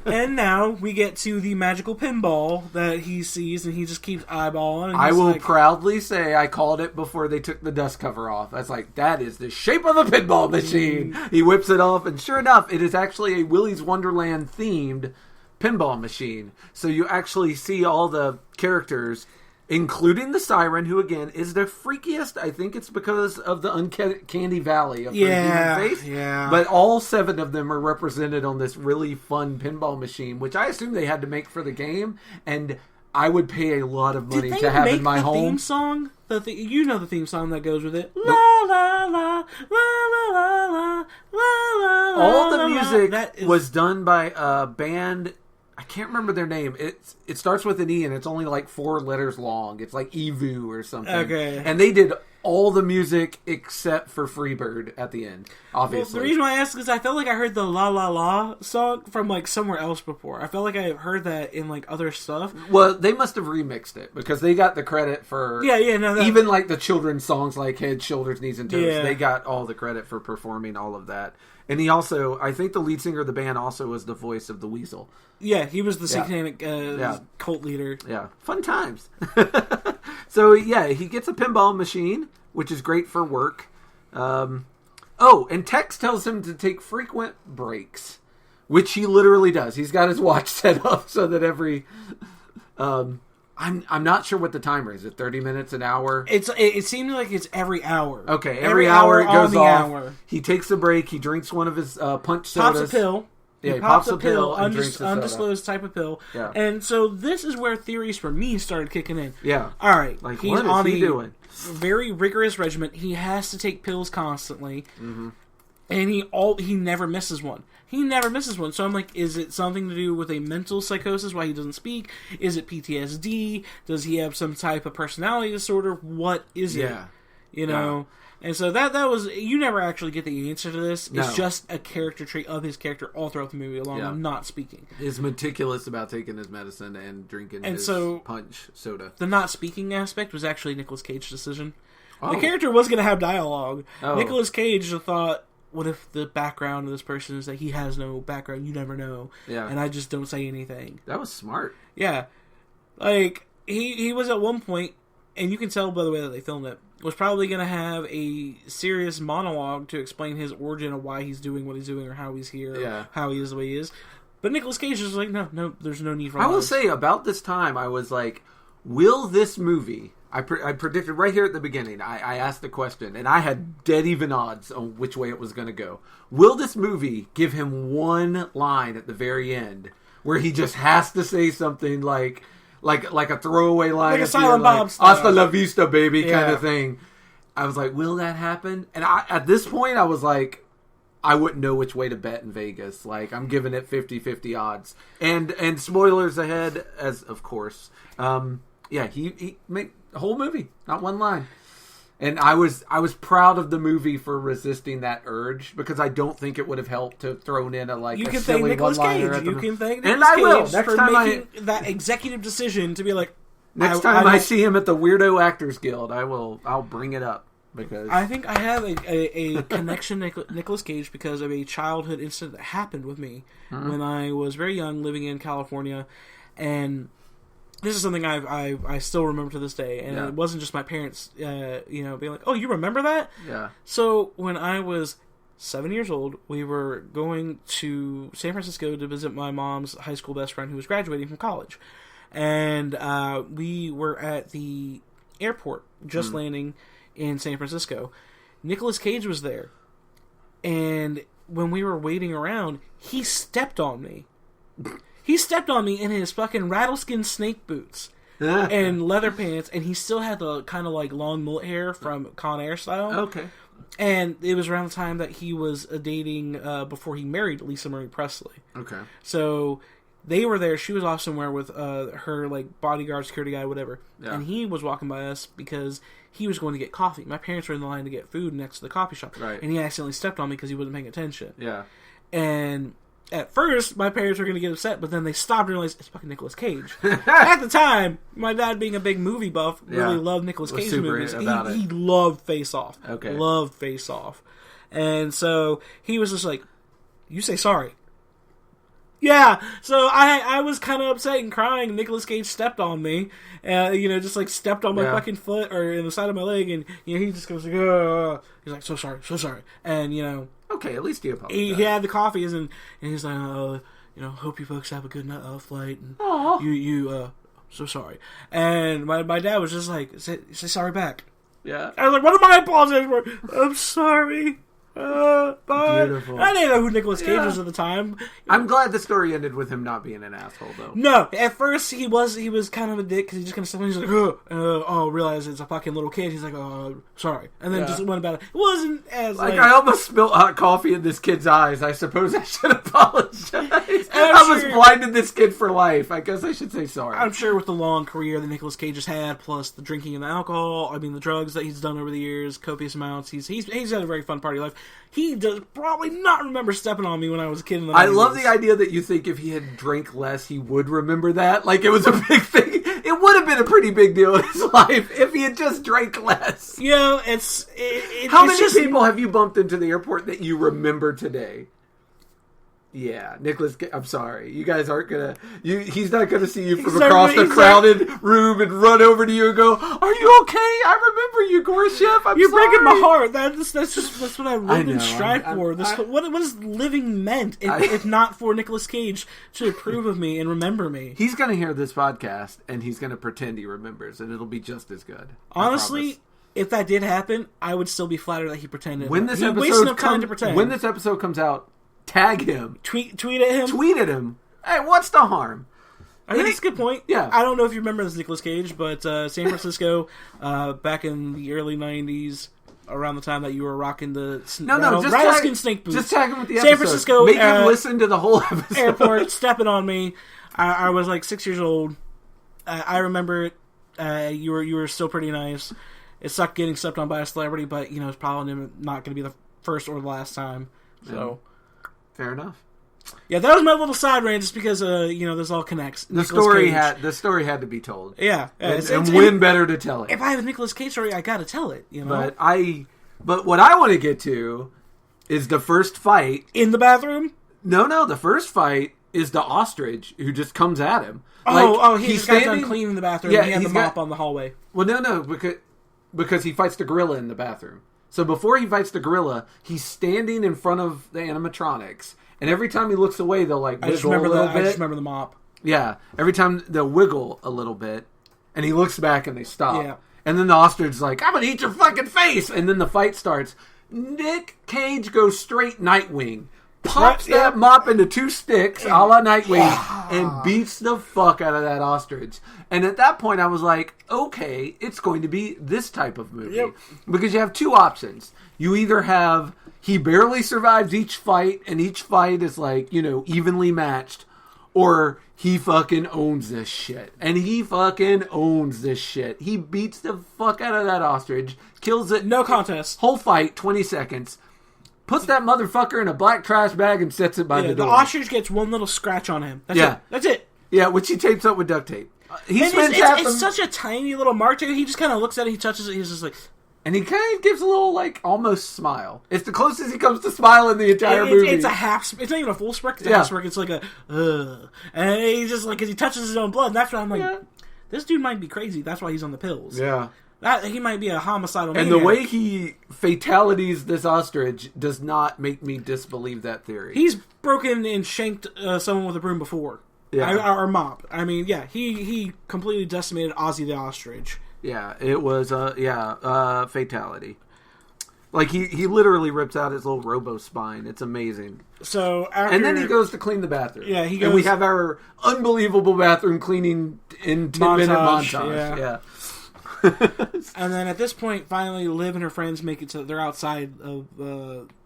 And now we get to the magical pinball that he sees, and he just keeps eyeballing. And I will proudly say I called it before they took the dust cover off. I was like, that is the shape of a pinball machine. He whips it off, and sure enough, it is actually a Willy's Wonderland themed pinball machine. So you actually see all the characters, including the Siren, who again is the freakiest. I think it's because of the uncanny valley of her human face. Yeah. But all 7 of them are represented on this really fun pinball machine, which I assume they had to make for the game, and I would pay a lot of money to have in my home. Did they make the theme song? You know the theme song that goes with it. Nope. La la la la la la la la. All the music was done by a band. I can't remember their name. It starts with an E and it's only like 4 letters long. It's like Evu or something. Okay. And they did all the music except for Freebird at the end, obviously. Well, the reason why I asked is I felt like I heard the La La La song from like somewhere else before. I felt like I heard that in like other stuff. Well, they must have remixed it because they got the credit for even like the children's songs like Head, Shoulders, Knees, and Toes. Yeah. They got all the credit for performing all of that. And he also, I think the lead singer of the band also was the voice of the Weasel. Yeah, he was the satanic cult leader. Yeah, fun times. So, yeah, he gets a pinball machine, which is great for work. And Tex tells him to take frequent breaks, which he literally does. He's got his watch set up so that every... I'm not sure what the timer is. Is it 30 minutes, an hour? It seems like it's every hour. Okay, every hour it goes off. Hour. He takes a break. He drinks one of his punch sodas. Pops a pill. Yeah, he pops a pill and drinks a soda. Undisclosed type of pill. Yeah. And so this is where theories for me started kicking in. Yeah. All right. Like, he's what is he doing? Very rigorous regimen. He has to take pills constantly. Mm-hmm. And he never misses one. He never misses one. So I'm like, is it something to do with a mental psychosis why he doesn't speak? Is it PTSD? Does he have some type of personality disorder? What is it? You know? Yeah. And so that was... You never actually get the answer to this. No. It's just a character trait of his character all throughout the movie, along with not speaking. He's meticulous about taking his medicine and drinking his punch soda. The not speaking aspect was actually Nicolas Cage's decision. Oh. The character was going to have dialogue. Oh. Nicolas Cage thought... What if the background of this person is that he has no background? You never know. Yeah. And I just don't say anything. That was smart. Yeah. Like, he was at one point, and you can tell by the way that they filmed it, was probably going to have a serious monologue to explain his origin of why he's doing what he's doing or how he's here or how he is the way he is. But Nicolas Cage was like, no, there's no need for I will say, about this time, I was like, will this movie... I predicted right here at the beginning. I asked the question, and I had dead even odds on which way it was going to go. Will this movie give him one line at the very end where he just has to say something like a throwaway line, like a Silent Bob style, "Hasta la vista, baby" kind of thing? I was like, will that happen? And at this point, I was like, I wouldn't know which way to bet in Vegas. Like, I'm giving it 50-50 odds. And spoilers ahead, as of course. He made the whole movie, not one line. And I was proud of the movie for resisting that urge, because I don't think it would have helped to thrown in a silly one-liner. You can thank Nicolas Cage for making that executive decision to be like, next time I see him at the Weirdo Actors Guild, I'll bring it up. Because I think I have a connection to Nicolas Cage because of a childhood incident that happened with me when I was very young, living in California. And this is something I still remember to this day, and it wasn't just my parents, being like, "Oh, you remember that?" Yeah. So when I was 7 years old, we were going to San Francisco to visit my mom's high school best friend who was graduating from college, and we were at the airport just landing in San Francisco. Nicolas Cage was there, and when we were waiting around, he stepped on me. He stepped on me in his fucking rattleskin snake boots and leather pants, and he still had the kind of like long mullet hair from Con Air style. Okay. And it was around the time that he was dating before he married Lisa Marie Presley. Okay. So they were there. She was off somewhere with her like bodyguard, security guy, whatever. Yeah. And he was walking by us because he was going to get coffee. My parents were in the line to get food next to the coffee shop. Right. And he accidentally stepped on me because he wasn't paying attention. Yeah. And at first, my parents were going to get upset, but then they stopped and realized it's fucking Nicolas Cage. At the time, my dad, being a big movie buff, really loved Nicolas Cage movies. He loved Face Off. Okay. Loved Face Off. And so he was just like, "You say sorry." Yeah, so I was kind of upset and crying. Nicolas Cage stepped on me, just like stepped on my fucking foot or in the side of my leg, and he just goes like, "Oh," he's like, so sorry," and okay, at least he apologized. He had the coffees, and he's like, hope you folks have a good flight, and you so sorry. And my dad was just like, say sorry back. Yeah, I was like, what am I apologizing for? I'm sorry. But beautiful. I didn't know who Nicolas Cage was at the time. I'm glad the story ended with him not being an asshole, though. No, at first he was kind of a dick because he just kind of stepped in. He's like, realize it's a fucking little kid. He's like, sorry, and then just went about it. It wasn't as I almost spilled hot coffee in this kid's eyes. I suppose I should apologize. I was blinded this kid for life. I guess I should say sorry. I'm sure with the long career that Nicolas Cage has had, plus the drinking and the alcohol, the drugs that he's done over the years, copious amounts. He's had a very fun party life. He does probably not remember stepping on me when I was a kid in the 90s. I love the idea that you think if he had drank less, he would remember that. Like, it was a big thing. It would have been a pretty big deal in his life if he had just drank less. How many people have you bumped into the airport that you remember today? Yeah, Nicolas, I'm sorry. You guys aren't gonna... he's not gonna see you from across the crowded room and run over to you and go, "Are you okay? I remember you, Goreship. You're sorry. Breaking my heart. That's what I lived and strive for. What is living meant if not for Nicolas Cage to approve of me and remember me? He's gonna hear this podcast and he's gonna pretend he remembers, and it'll be just as good. Honestly, if that did happen, I would still be flattered that he pretended. When this episode comes out, tag him. Tweet at him. Tweet at him. Hey, what's the harm? I think that's a good point. Yeah. I don't know if you remember this Nicolas Cage, but San Francisco, back in the early 90s, around the time that you were rocking the rattleskin snake boots. Just tag him with the episode. San Francisco. Make him listen to the whole episode. Airport, stepping on me. I was like 6 years old. I remember it. You were still pretty nice. It sucked getting stepped on by a celebrity, but it's probably not going to be the first or the last time. So... Fair enough. Yeah, that was my little side rant, just because this all connects. The story had to be told. Yeah, and when better to tell it? If I have a Nicolas Cage story, I got to tell it. But what I want to get to is the first fight in the bathroom. No, the first fight is the ostrich who just comes at him. He's got done cleaning the bathroom. Yeah, he had the mop on the hallway. Well, no, because he fights the gorilla in the bathroom. So before he fights the gorilla, he's standing in front of the animatronics, and every time he looks away, they'll wiggle a little bit. I just remember the mop. Yeah, every time they'll wiggle a little bit, and he looks back and they stop. Yeah. And then the ostrich's like, "I'm gonna eat your fucking face!" And then the fight starts. Nick Cage goes straight Nightwing, pops that mop into two sticks, a la Nightwing, and beats the fuck out of that ostrich. And at that point, I was like, okay, it's going to be this type of movie. Yep. Because you have two options. You either have he barely survives each fight, and each fight is evenly matched, or he fucking owns this shit. And he fucking owns this shit. He beats the fuck out of that ostrich, kills it. No contest. Whole fight, 20 seconds. Puts that motherfucker in a black trash bag and sets it by the door. The ostrich gets one little scratch on him. That's it. Yeah, which he tapes up with duct tape. It's such a tiny little mark. He just kind of looks at it, he touches it, he's just like... And he kind of gives a little, like, almost smile. It's the closest he comes to smile in the entire movie. It's a half... It's not even a full smirk. It's a half smirk. It's like a... And he's just like... Because he touches his own blood. And that's why I'm like... This dude might be crazy. That's why he's on the pills. Yeah. He might be a homicidal maniac. And the way he fatalities this ostrich does not make me disbelieve that theory. He's broken and shanked someone with a broom before. Yeah. Or mop. I mean, yeah. He completely decimated Ozzy the ostrich. Yeah, it was fatality. Like he literally rips out his little robo spine. It's amazing. So and then he goes to clean the bathroom. Yeah, he goes. And we have our unbelievable bathroom cleaning in 10-minute montage. Yeah. And then at this point, finally, Liv and her friends make it to they're outside of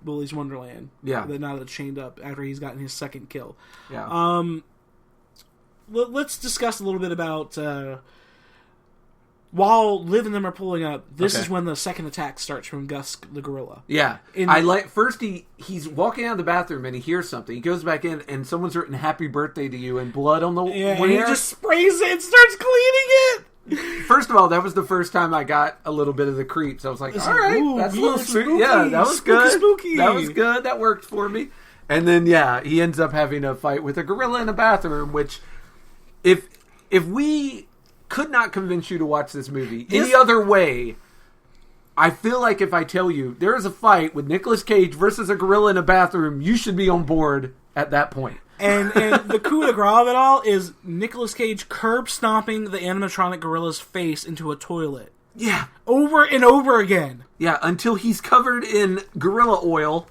Willy's Wonderland. Yeah. Now that it's chained up after he's gotten his second kill. Yeah. Let's discuss a little bit about. While Liv and them are pulling up, this is when the second attack starts from Gus the gorilla. Yeah. First he's walking out of the bathroom and he hears something. He goes back in and someone's written happy birthday to you and blood on the wall. And he just sprays it and starts cleaning it. First of all, that was the first time I got a little bit of the creeps. I was like, all right, that's a little spooky. Yeah, that was good. Spooky. That was good. That worked for me. And then, he ends up having a fight with a gorilla in a bathroom, which if we could not convince you to watch this movie any other way, I feel like if I tell you there is a fight with Nicolas Cage versus a gorilla in a bathroom, you should be on board at that point. And the coup de grace of it all is Nicolas Cage curb stomping the animatronic gorilla's face into a toilet. Yeah. Over and over again. Yeah, until he's covered in gorilla oil.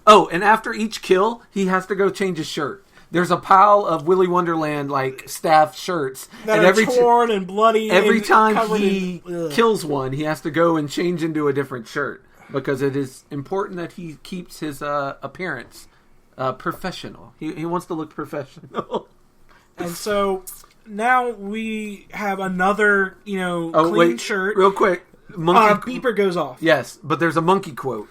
Oh, and after each kill, he has to go change his shirt. There's a pile of Willy Wonderland staff shirts that are torn and bloody. Every time he kills one, he has to go and change into a different shirt because it is important that he keeps his appearance professional. He wants to look professional. And so now we have another clean shirt. Real quick, beeper goes off. Yes, but there's a monkey quote.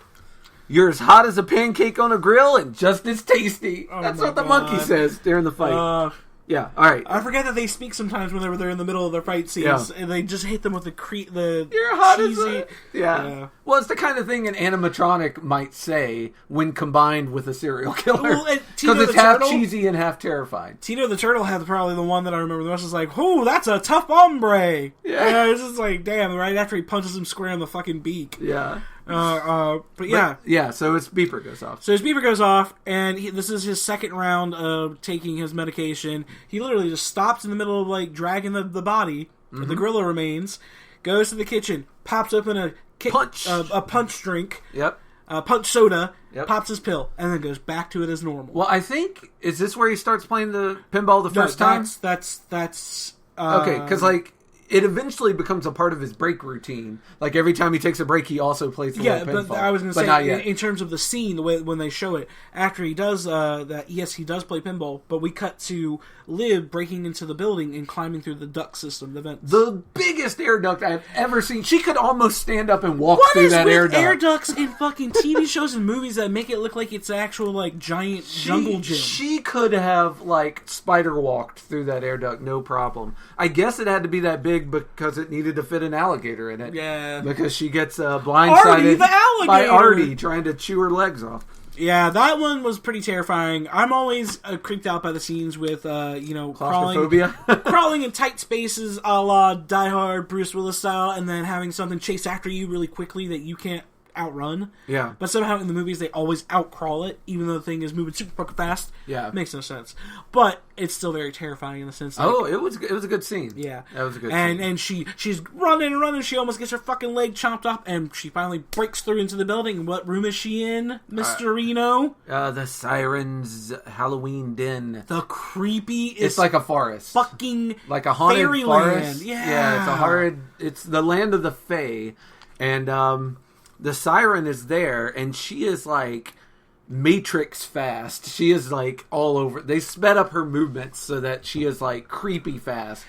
You're as hot as a pancake on a grill and just as tasty. That's what the monkey says during the fight. Yeah, all right. I forget that they speak sometimes whenever they're in the middle of their fight scenes, and they just hit them with the You're hot cheesy... as a... Yeah. Well, it's the kind of thing an animatronic might say when combined with a serial killer. Because it's half cheesy and half terrifying. Tino the Turtle had probably the one that I remember the most. Is like, "Oh, that's a tough hombre." Yeah. It's just like, damn, right after he punches him square in the fucking beak. Yeah. But yeah. Yeah, so his beeper goes off. So his beeper goes off, and this is his second round of taking his medication. He literally just stops in the middle of, dragging the body, the gorilla remains, goes to the kitchen, pops open a punch drink. Yep. Punch soda, pops his pill, and then goes back to it as normal. Well, I think, is this where he starts playing the pinball the first time? That's okay, because, it eventually becomes a part of his break routine. Like, every time he takes a break, he also plays the little pinball. But I was going to say, in terms of the scene, the way when they show it, after he does that, yes, he does play pinball, but we cut to Liv breaking into the building and climbing through the duct system, the vents. The biggest air duct I've ever seen. She could almost stand up and walk through that air duct. What is with air ducts in fucking TV shows and movies that make it look like it's an actual, giant jungle gym? She could have, spider walked through that air duct, no problem. I guess it had to be that big because it needed to fit an alligator in it. Yeah. Because she gets blindsided by Artie trying to chew her legs off. Yeah, that one was pretty terrifying. I'm always creeped out by the scenes with, crawling in tight spaces a la Die Hard, Bruce Willis style, and then having something chase after you really quickly that you can't outrun. Yeah. But somehow in the movies they always outcrawl it, even though the thing is moving super fucking fast. Yeah. Makes no sense. But it's still very terrifying in the sense that... Oh, it was a good scene. Yeah. That was a good scene. And she's running and running, she almost gets her fucking leg chopped off, and she finally breaks through into the building. And what room is she in, Mr. Reno? The Siren's Halloween Den. The creepiest... It's like a forest. Fucking like a haunted fairyland. Forest. Yeah. Yeah, it's a horrid... It's the land of the Fae. And, the Siren is there, and she is Matrix fast. She is all over. They sped up her movements so that she is creepy fast,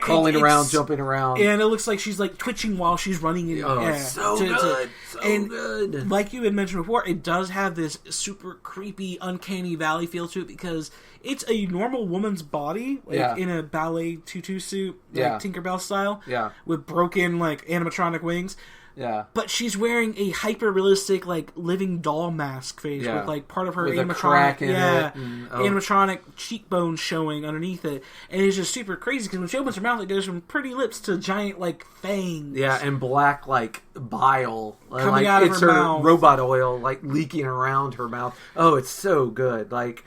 crawling around, jumping around, and it looks like she's twitching while she's running in the air. So good, so good. Like you had mentioned before, it does have this super creepy, uncanny valley feel to it because it's a normal woman's body, in a ballet tutu suit, Tinkerbell style, with broken animatronic wings. Yeah. But she's wearing a hyper-realistic, like, living doll mask face with, like, part of her with animatronic... a crack in it. And, animatronic cheekbones showing underneath it. And it's just super crazy, because when she opens her mouth, it goes from pretty lips to giant, like, fangs. Yeah, and black, like, bile. Coming like, out of it's her mouth. Robot oil, like, leaking around her mouth. Oh, it's so good. Like,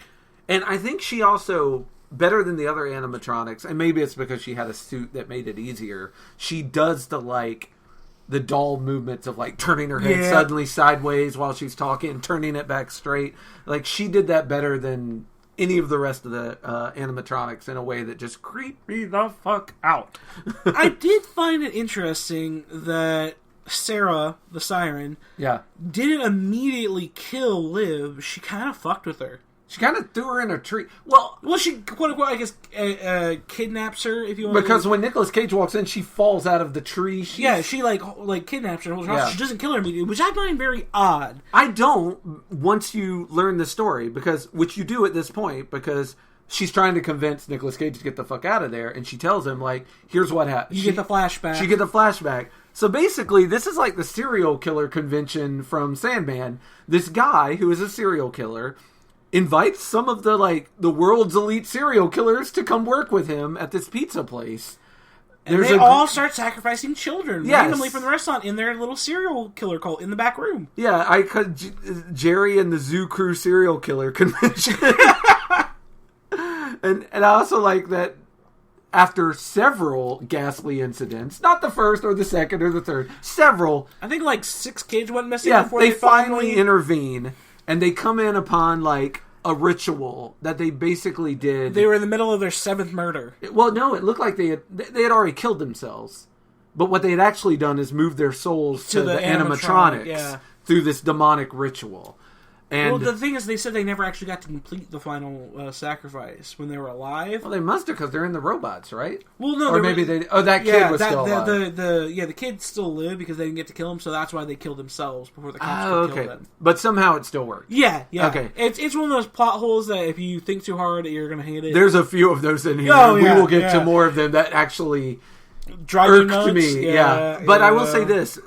and I think she also... better than the other animatronics, and maybe it's because she had a suit that made it easier, she does the doll movements of, like, turning her head suddenly sideways while she's talking, turning it back straight. Like, she did that better than any of the rest of the animatronics in a way that just creeped me the fuck out. I did find it interesting that Sarah, the siren, didn't immediately kill Liv. She kind of fucked with her. She kind of threw her in a tree. Well, she, quote-unquote, I guess, kidnaps her, if you want because when Nicolas Cage walks in, she falls out of the tree. She, like kidnaps her. She doesn't kill her immediately, which I find very odd. I don't, once you learn the story, which you do at this point, because she's trying to convince Nicolas Cage to get the fuck out of there, and she tells him, like, here's what happened. You get the flashback. She get the flashback. So basically, this is like the serial killer convention from Sandman. This guy, who is a serial killer... invites some of the world's elite serial killers to come work with him at this pizza place. And they all start sacrificing children randomly from the restaurant in their little serial killer cult in the back room. Yeah, Jerry and the Zoo Crew serial killer convention. and I also like that after several ghastly incidents, not the first or the second or the third, several. I think like 6 kids went missing before they finally intervene. And they come in upon, like, a ritual that they basically did. They were in the middle of their 7th murder. Well, no, it looked like they had already killed themselves. But what they had actually done is moved their souls to the animatronics through this demonic ritual. And, well, the thing is, they said they never actually got to complete the final sacrifice when they were alive. Well, they must have, because they're in the robots, right? Well, no, or maybe they. Oh, that kid was still alive. The kid still lived because they didn't get to kill him, so that's why they killed themselves before the cops could kill them. But somehow it still worked. Yeah. Okay. It's one of those plot holes that if you think too hard, you're going to hate it. There's a few of those in here. We will get to more of them that actually irked me. Yeah. But I will say this: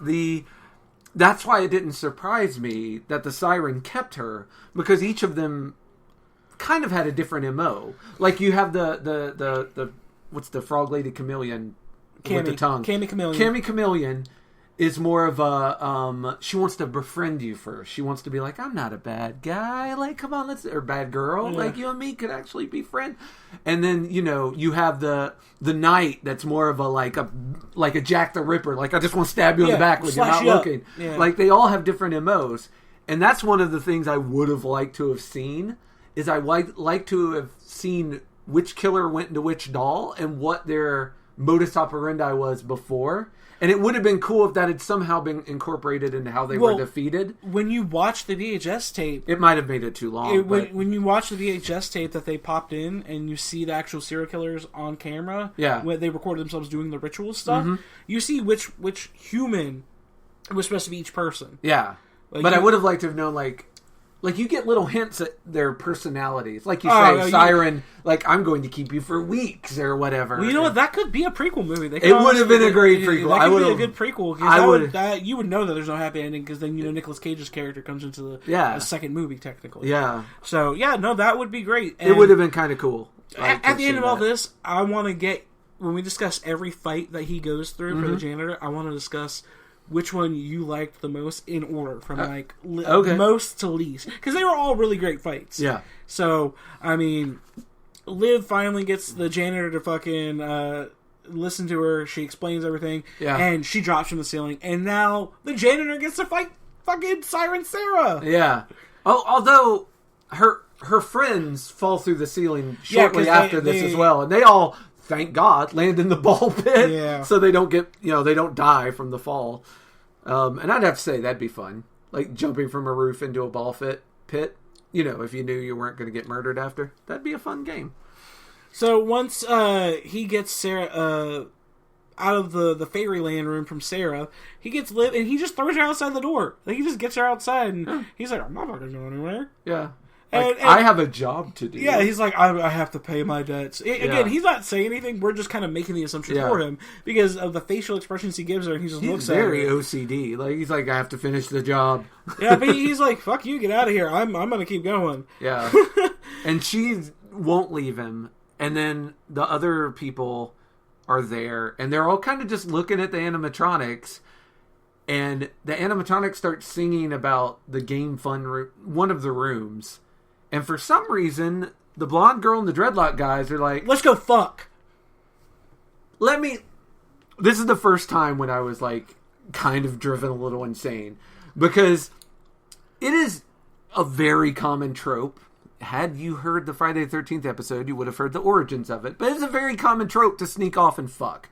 that's why it didn't surprise me that the siren kept her, because each of them kind of had a different MO. Like, you have the what's the frog lady chameleon with the tongue? Cammy Chameleon. Cammy Chameleon is more of a, she wants to befriend you first. She wants to be like, I'm not a bad guy. Like, come on, or bad girl. Yeah. Like, you and me could actually be friends. And then, you have the knight that's more of a, like a Jack the Ripper. Like, I just want to stab you in the back when you're not looking. Yeah. Like, they all have different MOs. And that's one of the things I would have liked to have seen, is I like to have seen which killer went into which doll and what their modus operandi was before. And it would have been cool if that had somehow been incorporated into how they were defeated. When you watch the VHS tape... It might have made it too long. When you watch the VHS tape that they popped in and you see the actual serial killers on camera, when they recorded themselves doing the ritual stuff, you see which human was supposed to be each person. Yeah. But I would have liked to have known, like, you get little hints at their personalities. Like you say, Siren, like, I'm going to keep you for weeks or whatever. Well, you know what? That could be a prequel movie. It would have been a great prequel. That could be a good prequel. Because you would know that there's no happy ending, because then, Nicolas Cage's character comes into the second movie, technically. Yeah. So, that would be great. And it would have been kind of cool. At the end of all this, I want to get, when we discuss every fight that he goes through for the janitor, I want to discuss which one you liked the most in order, from most to least, because they were all really great fights. Yeah. So I mean, Liv finally gets the janitor to fucking listen to her. She explains everything, and she drops from the ceiling. And now the janitor gets to fight fucking Siren Sarah. Yeah. Oh, although her friends fall through the ceiling shortly after this as well, and they all, thank God, land in the ball pit, so they don't get, they don't die from the fall. And I'd have to say that'd be fun, like jumping from a roof into a ball pit. If you knew you weren't going to get murdered after, that'd be a fun game. So once he gets Sarah out of the Fairyland room from Sarah, he gets Liv, and he just throws her outside the door. Like, he just gets her outside, and he's like, I'm not fucking going anywhere. Yeah. Like, I have a job to do. Yeah, he's like, I have to pay my debts. Again, he's not saying anything. We're just kind of making the assumption for him because of the facial expressions he gives her, and he just looks at her. He's very OCD. Like, he's like, I have to finish the job. Yeah, but he's like, fuck you, get out of here. I'm going to keep going. Yeah. And she won't leave him. And then the other people are there, and they're all kind of just looking at the animatronics. And the animatronics start singing about the game fun one of the rooms. And for some reason, the blonde girl and the dreadlock guys are like, let's go fuck. This is the first time when I was like kind of driven a little insane. Because it is a very common trope. Had you heard the Friday the 13th episode, you would have heard the origins of it. But it's a very common trope to sneak off and fuck.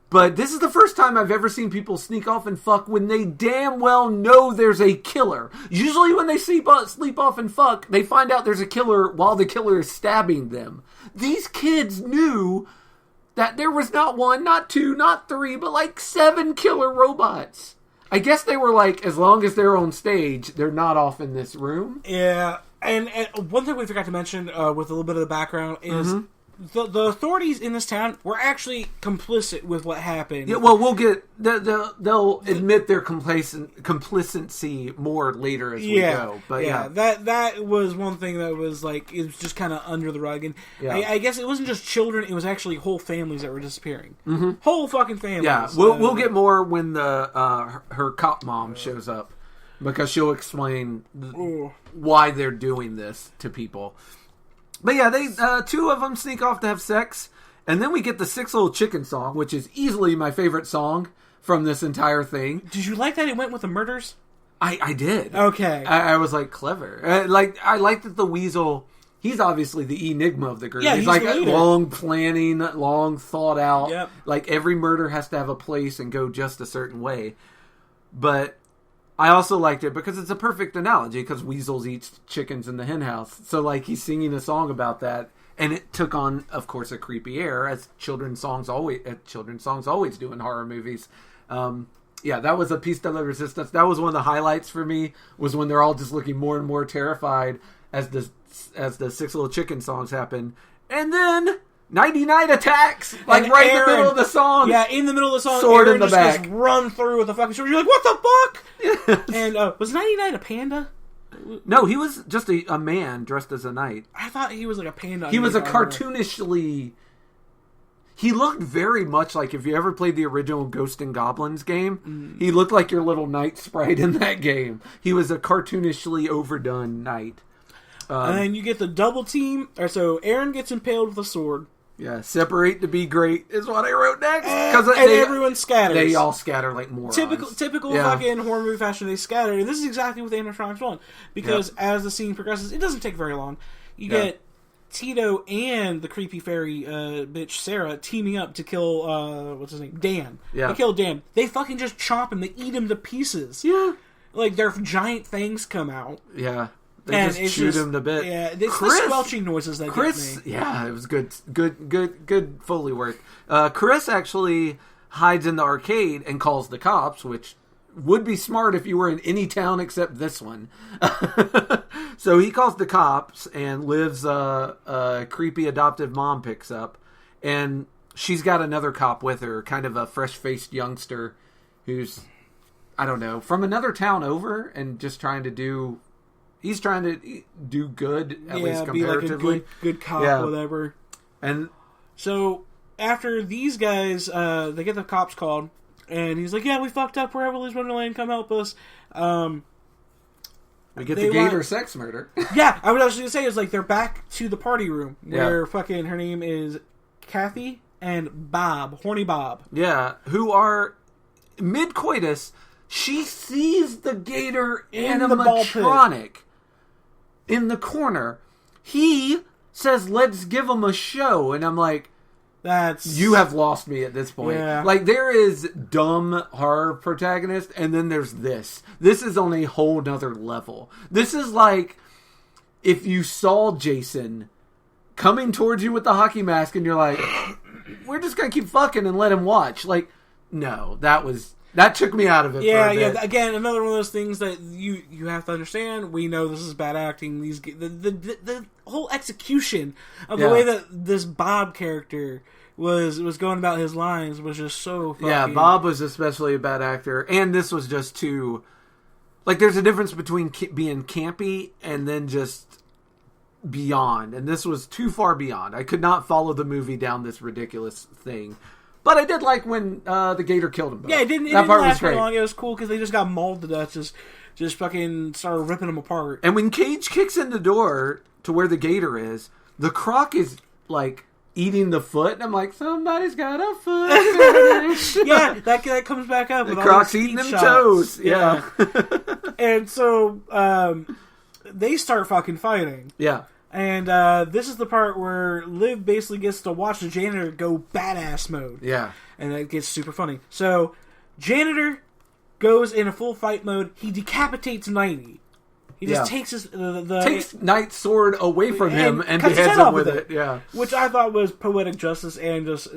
But this is the first time I've ever seen people sneak off and fuck when they damn well know there's a killer. Usually when they sleep off and fuck, they find out there's a killer while the killer is stabbing them. These kids knew that there was not one, not two, not three, but like 7 killer robots. I guess they were like, as long as they're on stage, they're not off in this room. Yeah, and one thing we forgot to mention with a little bit of the background is... Mm-hmm. The authorities in this town were actually complicit with what happened. Yeah, well, we'll get... They'll admit their complacency more later as we go. But yeah. That was one thing that was like... It was just kind of under the rug. And I guess it wasn't just children. It was actually whole families that were disappearing. Mm-hmm. Whole fucking families. Yeah, we'll get more when her cop mom shows up. Because she'll explain why they're doing this to people. But yeah, they 2 of them sneak off to have sex, and then we get the 6 Little Chicken song, which is easily my favorite song from this entire thing. Did you like that it went with the murders? I did. Okay. I was like, clever. I like that the Weasel, he's obviously the enigma of the group. Yeah, he's like long planning, long thought out. Yep. Like every murder has to have a place and go just a certain way. But... I also liked it because it's a perfect analogy because weasels eat chickens in the hen house. So, like, he's singing a song about that. And it took on, of course, a creepy air, as children's songs always do in horror movies. Yeah, that was a piece de la resistance. That was one of the highlights for me, was when they're all just looking more and more terrified as the 6 Little Chicken songs happen. And then... 99 attacks, like right in the middle of the song. Yeah, in the middle of the song, sword Aaron in the back. Just run through with the fucking sword. You're like, what the fuck? Yes. And was 99 a panda? No, he was just a man dressed as a knight. I thought he was like a panda. He was a cartoonishly... He looked very much like, if you ever played the original Ghost and Goblins game, he looked like your little knight sprite in that game. He was a cartoonishly overdone knight. And then you get the double team. So Aaron gets impaled with a sword. Yeah, separate to be great is what I wrote next. And everyone scatters. They all scatter like morons. Typical fucking horror movie fashion, they scatter. And this is exactly what the animatronics want. Because as the scene progresses, it doesn't take very long. You get Tito and the creepy fairy bitch Sarah teaming up to kill, what's his name? Dan. Yeah. They kill Dan. They fucking just chop him. They eat him to pieces. Yeah. Like, their giant fangs come out. Yeah. They just shoot him to bit. Yeah, it's the squelching noises that get me. Yeah, it was good Foley work. Chris actually hides in the arcade and calls the cops, which would be smart if you were in any town except this one. So he calls the cops, and Liv's a creepy adoptive mom picks up, and she's got another cop with her, kind of a fresh-faced youngster who's, I don't know, from another town over and just trying to do... He's trying to do good, at least comparatively. Be like a good cop, whatever. And so, after these guys, they get the cops called, and he's like, yeah, we fucked up, we're at Willy's Wonderland, come help us. We get the gator sex murder. Yeah, I was actually going to say, it's like, they're back to the party room, where fucking, her name is Kathy and Bob, Horny Bob. Yeah, who are mid-coitus. She sees the gator animatronic in the corner. He says, let's give him a show. And I'm like, you have lost me at this point. Yeah. Like, there is dumb horror protagonist, and then there's this. This is on a whole nother level. This is like if you saw Jason coming towards you with the hockey mask, and you're like, we're just going to keep fucking and let him watch. Like, no, that was That took me out of it. Yeah, yeah. Again, another one of those things that you have to understand. We know this is bad acting. The whole execution of the way that this Bob character was going about his lines was just so fucking... Yeah, Bob was especially a bad actor, and this was just too... Like, there's a difference between being campy and then just beyond, and this was too far beyond. I could not follow the movie down this ridiculous thing. But I did like when the gator killed him. Both. Yeah, it didn't last very long. It was cool because they just got mauled to death, just fucking started ripping them apart. And when Cage kicks in the door to where the gator is, the croc is, like... eating the foot, and I'm like, somebody's got a foot. Yeah, that comes back up. The croc's eating them toes. Yeah. And so they start fucking fighting. Yeah. And this is the part where Liv basically gets to watch the janitor go badass mode. Yeah. And it gets super funny. So, janitor goes in a full fight mode. He decapitates 90. He just takes his takes Knight's sword away from him and beheads him with it. Yeah, which I thought was poetic justice and just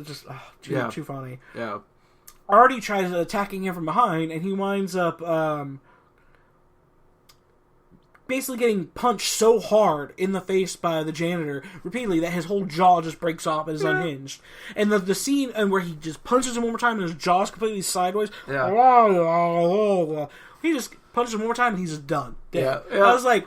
too funny. Yeah, Artie tries attacking him from behind, and he winds up basically getting punched so hard in the face by the janitor repeatedly that his whole jaw just breaks off and is unhinged. And the scene where he just punches him one more time and his jaw's completely sideways. Yeah. He just punches him one more time and he's just done. Dead. Yeah. I was like,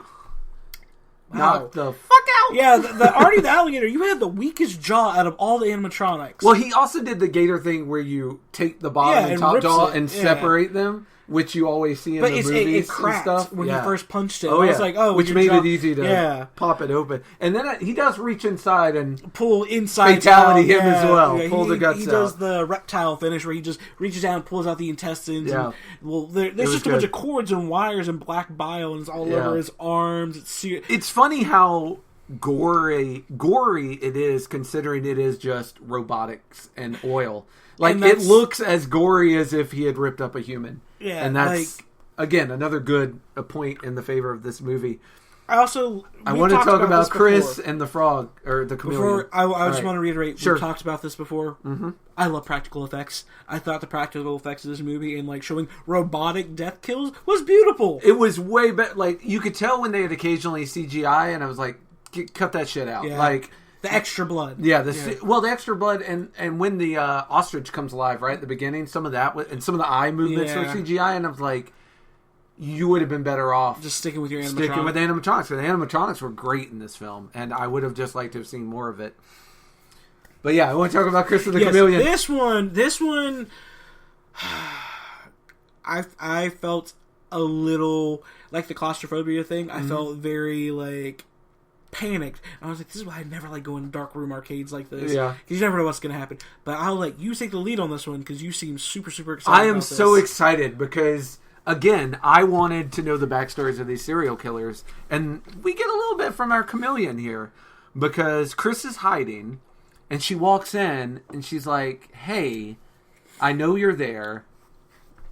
wow. Knock the fuck out. Yeah, the Artie the alligator, you had the weakest jaw out of all the animatronics. Well, he also did the gator thing where you take the bottom and top jaw and separate them, which you always see in the movies it cracked and stuff. When he first punched it. Oh, I was like, which made it easy to pop it open. And then he does reach inside and pull inside fatality him as well. Pull the guts out. He does the reptile finish where he just reaches down and pulls out the intestines. Yeah. And, there's just a bunch of cords and wires and black bile and it's all over his arms. It's funny how gory it is, considering it is just robotics and oil. Like, it looks as gory as if he had ripped up a human. Yeah, and that's, again, another good point in the favor of this movie. I want to talk about Chris and the frog, or the chameleon. I just want to reiterate, we talked about this before. Mm-hmm. I love practical effects. I thought the practical effects of this movie and, like, showing robotic death kills was beautiful. It was way better. Like, you could tell when they had occasionally CGI, and I was like, cut that shit out. Yeah. Like... the extra blood. Yeah, the extra blood, and when the ostrich comes alive, right at the beginning, some of that, and some of the eye movements were CGI, and I was like, you would have been better off just sticking with your animatronics. Sticking with animatronics. The animatronics were great in this film, and I would have just liked to have seen more of it. But yeah, I want to talk about Chris and the Chameleon. This one, I felt a little like the claustrophobia thing. I felt very like panicked. I was like, this is why I never like going to dark room arcades like this. Yeah. Because you never know what's going to happen. But I'll let you take the lead on this one because you seem super, super excited. I am so excited because, again, I wanted to know the backstories of these serial killers. And we get a little bit from our chameleon here because Chris is hiding and she walks in and she's like, hey, I know you're there.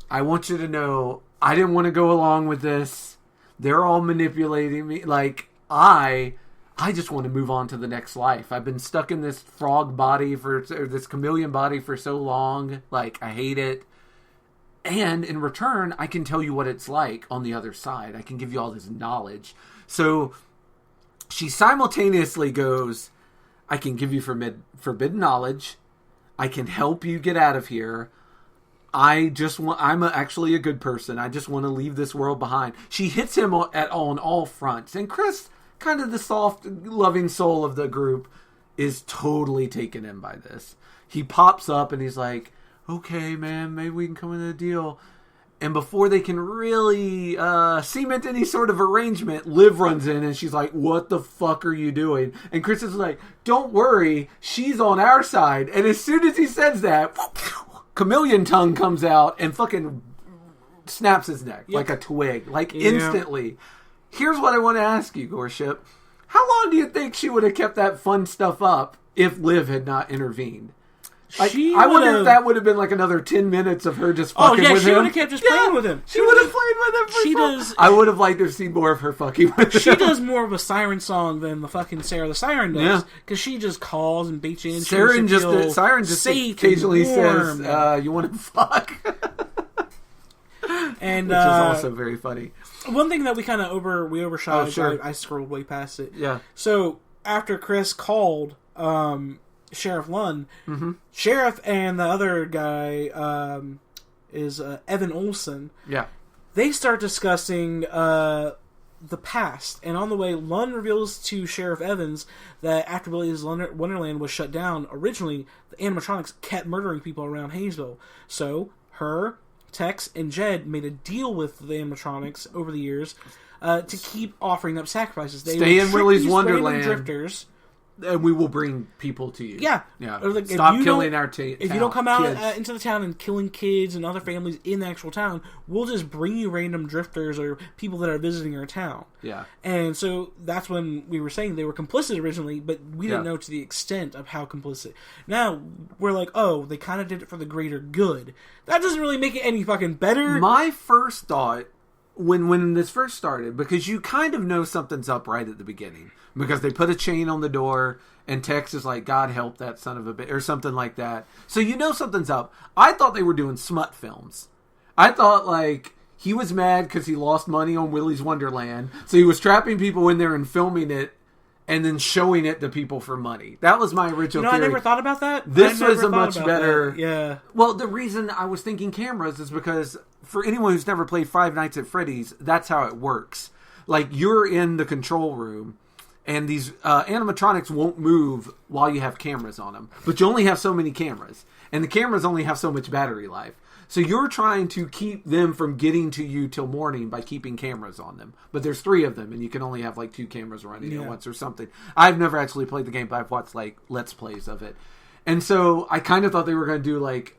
I want you to know I didn't want to go along with this. They're all manipulating me. Like, I just want to move on to the next life. I've been stuck in this frog body or this chameleon body for so long. Like, I hate it. And in return, I can tell you what it's like on the other side. I can give you all this knowledge. So she simultaneously goes, I can give you forbidden knowledge. I can help you get out of here. I'm actually a good person. I just want to leave this world behind. She hits him on all fronts. And Chris, kind of the soft, loving soul of the group, is totally taken in by this. He pops up and he's like, okay, man, maybe we can come to a deal. And before they can really cement any sort of arrangement, Liv runs in and she's like, what the fuck are you doing? And Chris is like, don't worry, she's on our side. And as soon as he says that, chameleon tongue comes out and fucking snaps his neck like a twig. Like, instantly. Here's what I want to ask you, Goreship. How long do you think she would have kept that fun stuff up if Liv had not intervened? Like, I wonder if that would have been like another 10 minutes of her just fucking with him. She would have kept just playing with him. She would have played with him for I would have liked to have seen more of her fucking with him. She does more of a siren song than the fucking Sarah the Siren does. Because she just calls and beats you in. Siren just occasionally says, you want to fuck? And which is also very funny. One thing that we kind of overshot. Oh, sure. I scrolled way past it. Yeah. So after Chris called Sheriff Lund, Sheriff and the other guy is Evan Olson. Yeah. They start discussing the past, and on the way, Lund reveals to Sheriff Evans that after Willy's Wonderland was shut down, originally the animatronics kept murdering people around Hayesville. So her, Tex, and Jed made a deal with the animatronics over the years to keep offering up sacrifices. They stay in Willy's Wonderland, drifters, and we will bring people to you. Yeah. Like, stop killing our if you don't come out into the town and killing kids and other families in the actual town, we'll just bring you random drifters or people that are visiting our town. Yeah. And so that's when we were saying they were complicit originally, but we didn't know to the extent of how complicit. Now, we're like, oh, they kind of did it for the greater good. That doesn't really make it any fucking better. My first thought, when this first started, because you kind of know something's up right at the beginning, because they put a chain on the door, and Tex is like, God help that son of a bitch, or something like that. So you know something's up. I thought they were doing smut films. I thought, like, he was mad because he lost money on Willy's Wonderland, so he was trapping people in there and filming it, and then showing it to people for money. That was my original theory. I never thought about that. This was a much better... Yeah. Well, the reason I was thinking cameras is because, for anyone who's never played Five Nights at Freddy's, that's how it works. Like, you're in the control room, and these animatronics won't move while you have cameras on them. But you only have so many cameras. And the cameras only have so much battery life. So you're trying to keep them from getting to you till morning by keeping cameras on them. But there's 3 of them, and you can only have, like, 2 cameras running at once or something. I've never actually played the game, but I've watched, like, Let's Plays of it. And so I kind of thought they were going to do, like,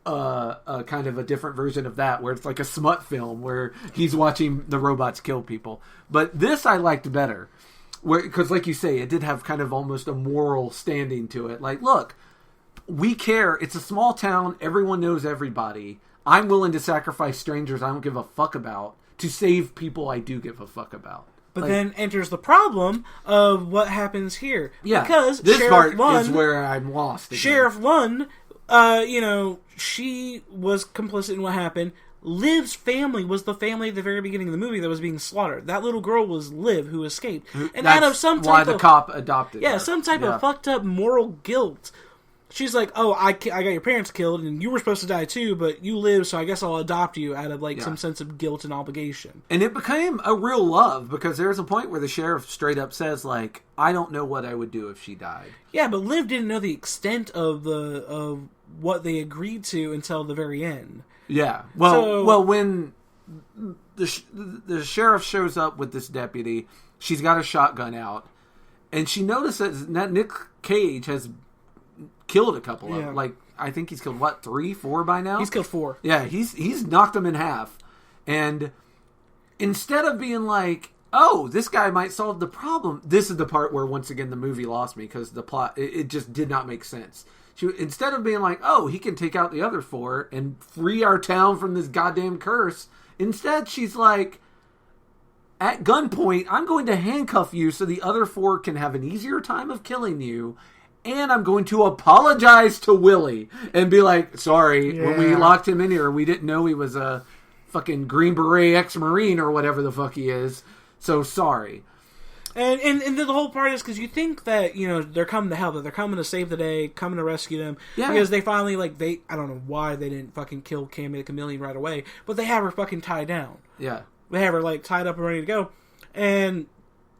a kind of a different version of that, where it's like a smut film, where he's watching the robots kill people. But this I liked better. Because, like you say, it did have kind of almost a moral standing to it. Like, look, we care. It's a small town. Everyone knows everybody. I'm willing to sacrifice strangers I don't give a fuck about to save people I do give a fuck about. But then enters the problem of what happens here. Yeah, because this Sheriff part Lund, is where I'm lost again. Sheriff Lund, she was complicit in what happened. Liv's family was the family at the very beginning of the movie that was being slaughtered. That little girl was Liv, who escaped. And out of some type the cop adopted her. some type of fucked up moral guilt, she's like, oh, I got your parents killed, and you were supposed to die too, but you live, so I guess I'll adopt you out of, like, some sense of guilt and obligation. And it became a real love, because there's a point where the sheriff straight up says, like, I don't know what I would do if she died. Yeah, but Liv didn't know the extent of what they agreed to until the very end. Yeah. Well, when the sheriff shows up with this deputy, she's got a shotgun out, and she notices that Nick Cage has killed a couple of them. Like, I think he's killed, 3, 4 by now? He's killed 4. Yeah, he's knocked them in half. And instead of being like, oh, this guy might solve the problem, this is the part where, once again, the movie lost me, because the plot, it just did not make sense. Instead of being like, oh, he can take out the other 4 and free our town from this goddamn curse, instead she's like, at gunpoint, I'm going to handcuff you so the other 4 can have an easier time of killing you, and I'm going to apologize to Willy and be like, sorry, when we locked him in here, we didn't know he was a fucking Green Beret ex-Marine or whatever the fuck he is, so sorry. And the whole part is because you think that, they're coming to help, that they're coming to save the day, coming to rescue them. Yeah. Because they finally, I don't know why they didn't fucking kill Cammy the Chameleon right away, but they have her fucking tied down. Yeah. They have her, tied up and ready to go. And...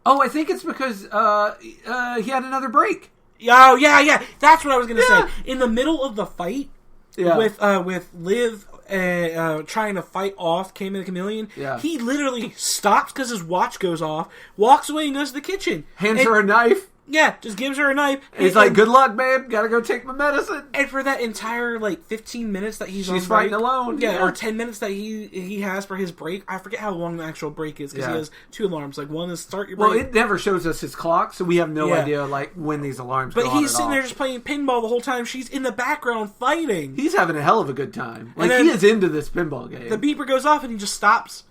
Oh, I think it's because he had another break. Oh, yeah. That's what I was going to say. In the middle of the fight with Liv trying to fight off Cammy the Chameleon, he literally stops because his watch goes off, walks away and goes to the kitchen. Hands her a knife. Yeah, just gives her a knife. He's like, good luck, babe. Gotta go take my medicine. And for that entire, 15 minutes that she's fighting alone. Yeah, or 10 minutes that he has for his break. I forget how long the actual break is, because he has 2 alarms. One is start your break. Well, it never shows us his clock, so we have no idea, when these alarms go on. But he's sitting there just playing pinball the whole time. She's in the background fighting. He's having a hell of a good time. He is into this pinball game. The beeper goes off, and he just stops.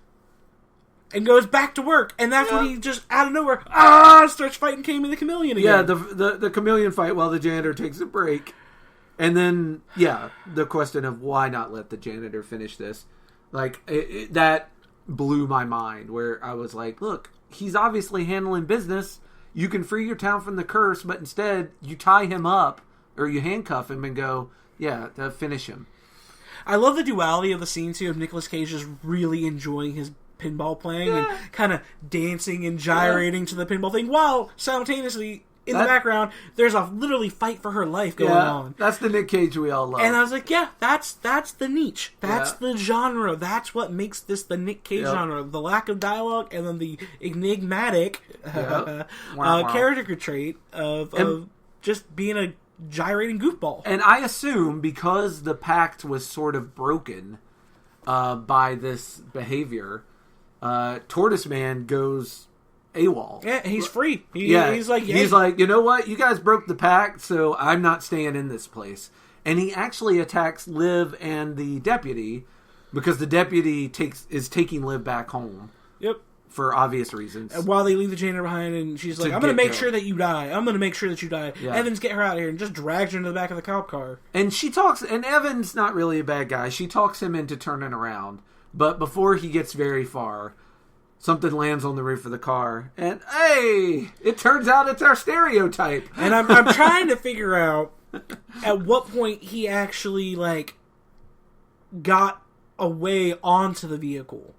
And goes back to work, and that's when he just out of nowhere starts fighting Cammy the Chameleon again. Yeah, the chameleon fight while the janitor takes a break, and then the question of why not let the janitor finish this. Like, that blew my mind, where I was like, look, he's obviously handling business. You can free your town from the curse, but instead you tie him up, or you handcuff him and go, yeah, finish him. I love the duality of the scene, too, of Nicolas Cage just really enjoying his pinball playing and kind of dancing and gyrating to the pinball thing, while simultaneously, in the background, there's a literally fight for her life going on. That's the Nick Cage we all love. And I was like, yeah, that's the niche. That's the genre. That's what makes this the Nick Cage genre. The lack of dialogue and then the enigmatic character trait of just being a gyrating goofball. And I assume because the pact was sort of broken by this behavior, Tortoise Man goes AWOL. Yeah, he's free. He's like, you know what? You guys broke the pact, so I'm not staying in this place. And he actually attacks Liv and the deputy because the deputy is taking Liv back home. Yep. For obvious reasons. And while they leave the janitor behind, and she's like, I'm going to make sure that you die. I'm going to make sure that you die. Yeah. Evans, get her out of here, and just drags her into the back of the cop car. And she talks, and Evans not really a bad guy. She talks him into turning around. But before he gets very far, something lands on the roof of the car, and hey, it turns out it's our stereotype. And I'm trying to figure out at what point he actually got away onto the vehicle.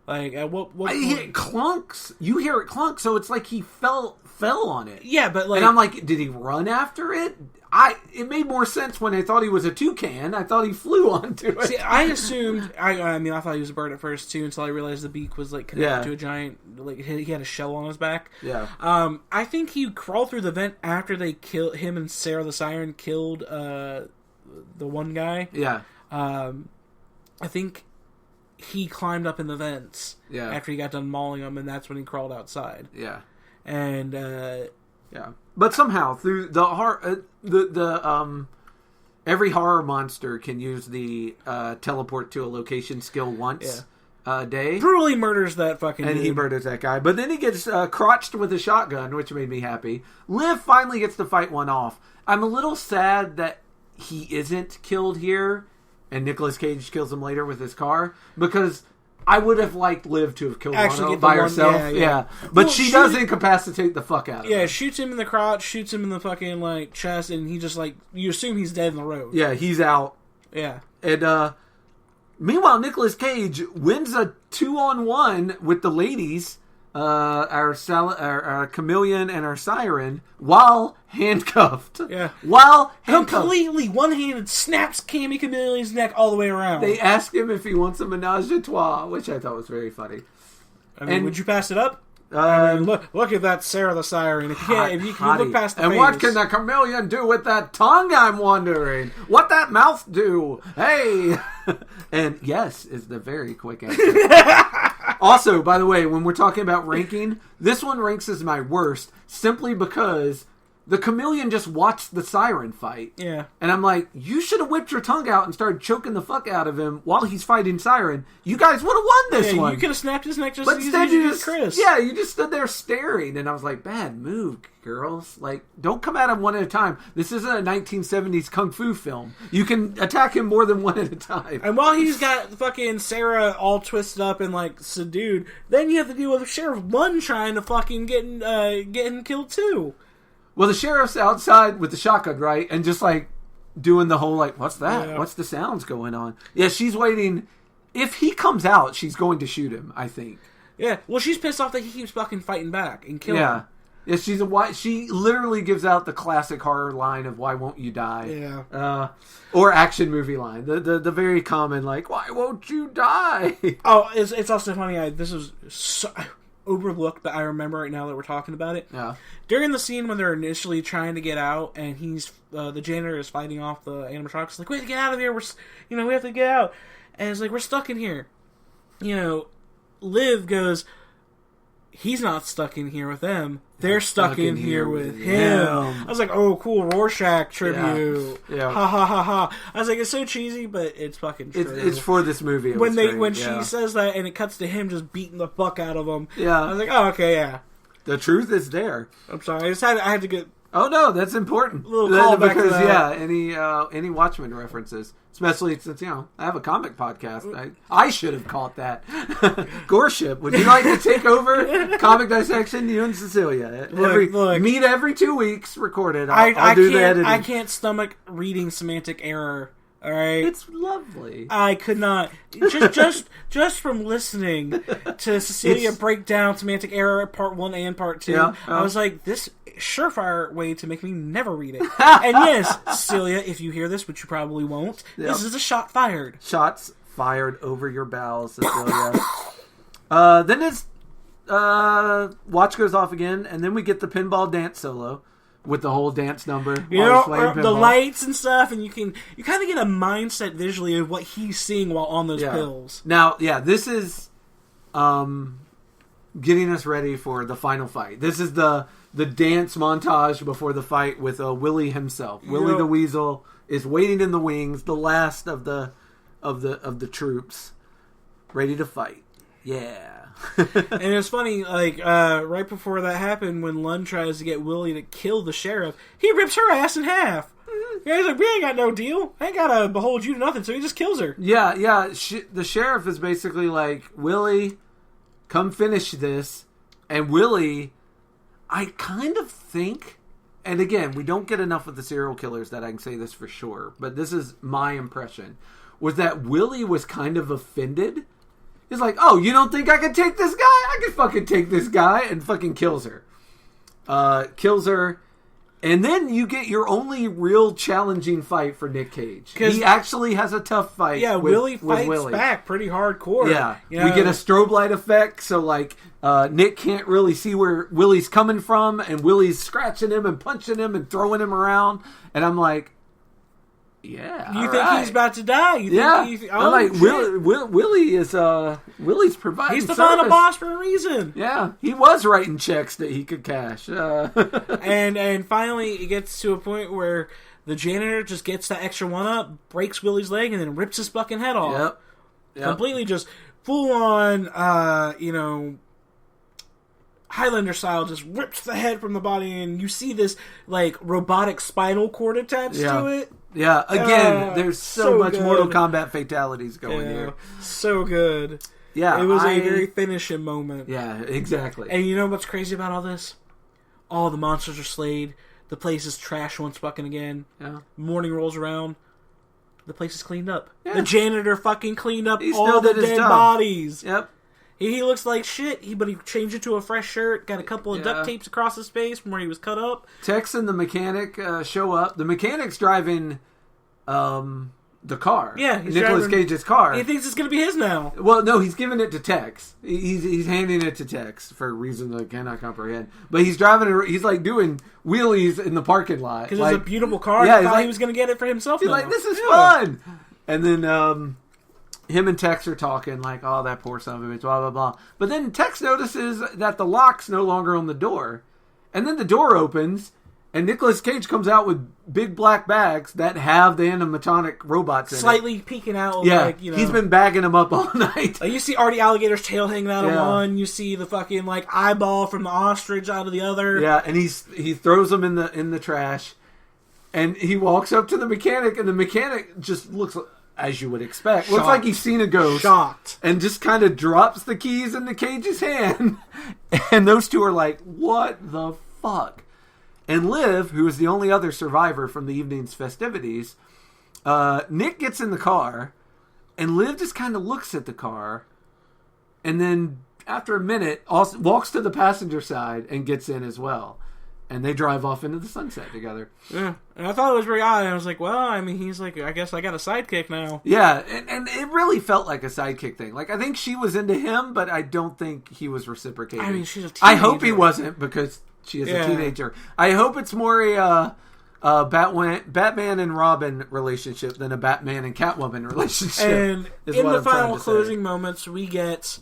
Like at what point? It clunks. You hear it clunk, so it's like he fell on it. Yeah, but and I'm like, did he run after it? It made more sense when I thought he was a toucan. I thought he flew onto it. See, I assumed. I thought he was a bird at first too, until I realized the beak was connected to a giant. He had a shell on his back. Yeah. I think he crawled through the vent after they killed him and Sarah the Siren killed the one guy. Yeah. I think he climbed up in the vents. Yeah. After he got done mauling them, and that's when he crawled outside. Yeah. And yeah, but somehow through the every horror monster can use the teleport to a location skill once a day. Brutally murders that fucking dude. He murders that guy, but then he gets crotched with a shotgun, which made me happy. Liv finally gets to fight one off. I'm a little sad that he isn't killed here, and Nicolas Cage kills him later with his car, because I would have liked Liv to have killed one by herself. Yeah. But she does incapacitate the fuck out of him. Yeah, shoots him in the crotch, shoots him in the fucking chest, and he just you assume he's dead in the road. Yeah, he's out. Yeah. And meanwhile, Nicolas Cage wins a 2-on-1 with the ladies, our chameleon and our siren, while handcuffed. Yeah. While handcuffed. Completely one-handed snaps Cammy Chameleon's neck all the way around. They ask him if he wants a menage a trois, which I thought was very funny. Would you pass it up? Look at that Sarah the Siren. If you can look past the face. And what can the chameleon do with that tongue, I'm wondering? What that mouth do? Hey! And yes is the very quick answer. Also, by the way, when we're talking about ranking, this one ranks as my worst simply because the chameleon just watched the siren fight. Yeah. And I'm like, you should have whipped your tongue out and started choking the fuck out of him while he's fighting siren. You guys would have won this one. You could have snapped his neck just but as instead you did Chris. Yeah, you just stood there staring. And I was like, bad move, girls. Don't come at him one at a time. This isn't a 1970s kung fu film. You can attack him more than one at a time. And while he's got fucking Sarah all twisted up and subdued, then you have to deal with Sheriff 1 trying to fucking getting killed too. Well, the sheriff's outside with the shotgun, right? And just doing the whole what's that? Yeah. What's the sounds going on? Yeah, she's waiting. If he comes out, she's going to shoot him, I think. Yeah, well, she's pissed off that he keeps fucking fighting back and killing him. Yeah, she literally gives out the classic horror line of "Why won't you die?" Yeah, or action movie line, the very common "Why won't you die?" Oh, it's also funny. This was so overlooked, but I remember right now that we're talking about it. Yeah. During the scene when they're initially trying to get out, and the janitor is fighting off the animatronics, we have to get out of here. We have to get out, and it's we're stuck in here. Liv goes, he's not stuck in here with them. They're stuck in here with him. I was like, oh, cool, Rorschach tribute. Yeah. Ha ha ha ha. I was like, it's so cheesy, but it's fucking true. It's for this movie. When she says that and it cuts to him just beating the fuck out of him. Yeah. I was like, oh, okay, yeah. The truth is there. I'm sorry. I had to get Oh no, that's important. A little callback because to that. any Watchmen references, especially since I have a comic podcast. I should have caught that. Goreship, would you like to take over comic dissection? You and Cecilia. Meet every 2 weeks. Recorded. I'll do the editing. I can't stomach reading semantic error. All right, it's lovely. I could not just from listening to Cecilia break down semantic error part 1 and part 2. Yeah, I was like, this surefire way to make me never read it. And yes, Cecilia, if you hear this, which you probably won't, this is a shot fired. Shots fired over your bowels, Cecilia. Then his watch goes off again, and then we get the pinball dance solo. With the whole dance number, the lights and stuff, and you kind of get a mindset visually of what he's seeing while on those pills. Now, this is getting us ready for the final fight. This is the dance montage before the fight with Willy himself. Willy the Weasel is waiting in the wings, the last of the troops, ready to fight. Yeah. And it's funny, right before that happened, when Lund tries to get Willy to kill the sheriff, he rips her ass in half. Yeah, he's like, we ain't got no deal. I ain't gotta behold you to nothing, so he just kills her. Yeah. The sheriff is basically like, Willy, come finish this. And Willy, I kind of think, and again, we don't get enough of the serial killers that I can say this for sure, but this is my impression, was that Willy was kind of offended. He's like, oh, you don't think I can take this guy? I can fucking take this guy, and fucking kills her. And then you get your only real challenging fight for Nick Cage. He actually has a tough fight. Yeah, Willy fights back pretty hardcore. Yeah, we get a strobe light effect, so Nick can't really see where Willy's coming from, and Willy's scratching him and punching him and throwing him around, and I'm like, yeah, you think he's about to die? I'm like, Willy is Willy's providing. He's the final boss for a reason. Yeah, he was writing checks that he could cash. And finally, it gets to a point where the janitor just gets that extra one up, breaks Willy's leg, and then rips his fucking head off. Yep. Completely, just full on, Highlander style, just rips the head from the body, and you see this robotic spinal cord attached to it. Yeah, again, there's so much good. Mortal Kombat fatalities going here. So good. Yeah, it was a very finishing moment. Yeah, exactly. And you know what's crazy about all this? All the monsters are slayed. The place is trash once fucking again. Yeah. Morning rolls around. The place is cleaned up. Yeah. The janitor fucking cleaned up all the dead bodies. Yep. He looks like shit, but he changed it to a fresh shirt, got a couple of duct tapes across his face from where he was cut up. Tex and the mechanic show up. The mechanic's driving the car. Yeah, he's Nicolas Cage's car. He thinks it's going to be his now. Well, no, he's giving it to Tex. He's handing it to Tex for reasons I cannot comprehend. But he's driving it, he's doing wheelies in the parking lot. Because it's a beautiful car. Yeah, he thought he was going to get it for himself. He's now. This is fun! And then him and Tex are talking oh, that poor son of a bitch, blah, blah, blah. But then Tex notices that the lock's no longer on the door. And then the door opens, and Nicolas Cage comes out with big black bags that have the animatronic robots in it. Slightly peeking out. Yeah, he's been bagging them up all night. You see Artie Alligator's tail hanging out of one. You see the fucking eyeball from the ostrich out of the other. Yeah, and he throws them in the trash. And he walks up to the mechanic, and the mechanic just looks as you would expect. Shocked. Looks like he's seen a ghost. Shocked. And just kind of drops the keys into Cage's hand. And those two are like, what the fuck? And Liv, who is the only other survivor from the evening's festivities, Nick gets in the car, and Liv just kind of looks at the car, and then after a minute, also walks to the passenger side and gets in as well. And they drive off into the sunset together. Yeah, and I thought it was very odd. I was like, well, I mean, he's like, I guess I got a sidekick now. Yeah, and it really felt like a sidekick thing. I think she was into him, but I don't think he was reciprocating. I mean, she's a teenager. I hope he wasn't, because she is a teenager. I hope it's more a Batman and Robin relationship than a Batman and Catwoman relationship. And in the final closing moments, we get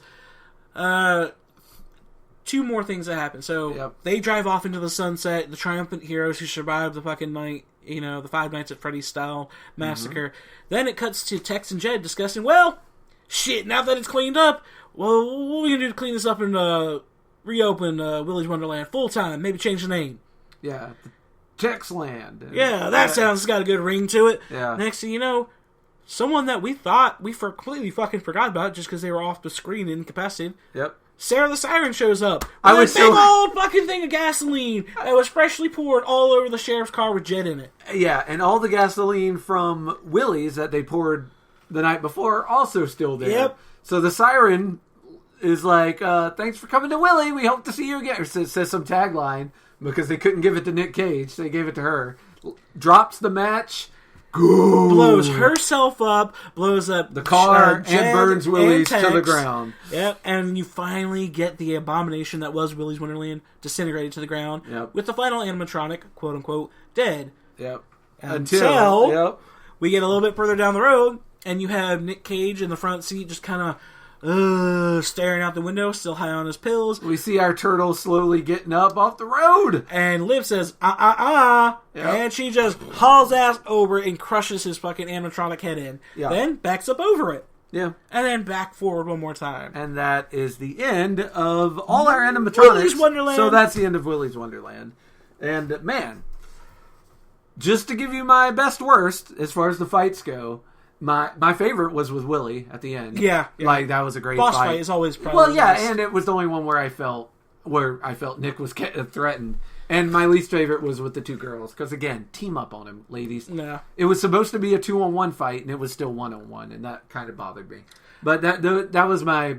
two more things that happen. So they drive off into the sunset, the triumphant heroes who survived the fucking night, the Five Nights at Freddy's style massacre. Mm-hmm. Then it cuts to Tex and Jed discussing, well, shit, now that it's cleaned up, well, what are we going to do to clean this up and reopen Willy's Wonderland full time? Maybe change the name. Yeah. Land. And, yeah, that sounds got a good ring to it. Yeah. Next thing you know, someone that we thought we completely fucking forgot about just because they were off the screen and incapacitated. Yep. Sarah the Siren shows up with I was a big old fucking thing of gasoline that was freshly poured all over the sheriff's car with jet in it. Yeah, and all the gasoline from Willy's that they poured the night before also still there. Yep. So the siren is like, thanks for coming to Willy. We hope to see you again. Or says some tagline because they couldn't give it to Nick Cage. So they gave it to her. Drops the match. Go. Blows herself up, blows up the car, Jed and burns Willy's and to the ground. Yep, and you finally get the abomination that was Willy's Wonderland disintegrated to the ground with the final animatronic, quote unquote, dead. Yep. Until we get a little bit further down the road, and you have Nick Cage in the front seat just kind of staring out the window, still high on his pills. We see our turtle slowly getting up off the road. And Liv says, Yep. and she just hauls ass over and crushes his fucking animatronic head in. Yeah. Then backs up over it. Yeah. And then back forward one more time. And that is the end of all our animatronics. Willy's Wonderland. So that's the end of Willy's Wonderland. And, man, just to give you my best worst, as far as the fights go, my favorite was with Willy at the end. Yeah. Like, that was a great Boss fight. fight is always probably Well, yeah, best. and it was the only one where I felt Nick was threatened. And my least favorite was with the two girls. Because, again, team up on him, ladies. Yeah. It was supposed to be a 2-on-1 fight, and it was still 1-on-1, and that kind of bothered me. But that was my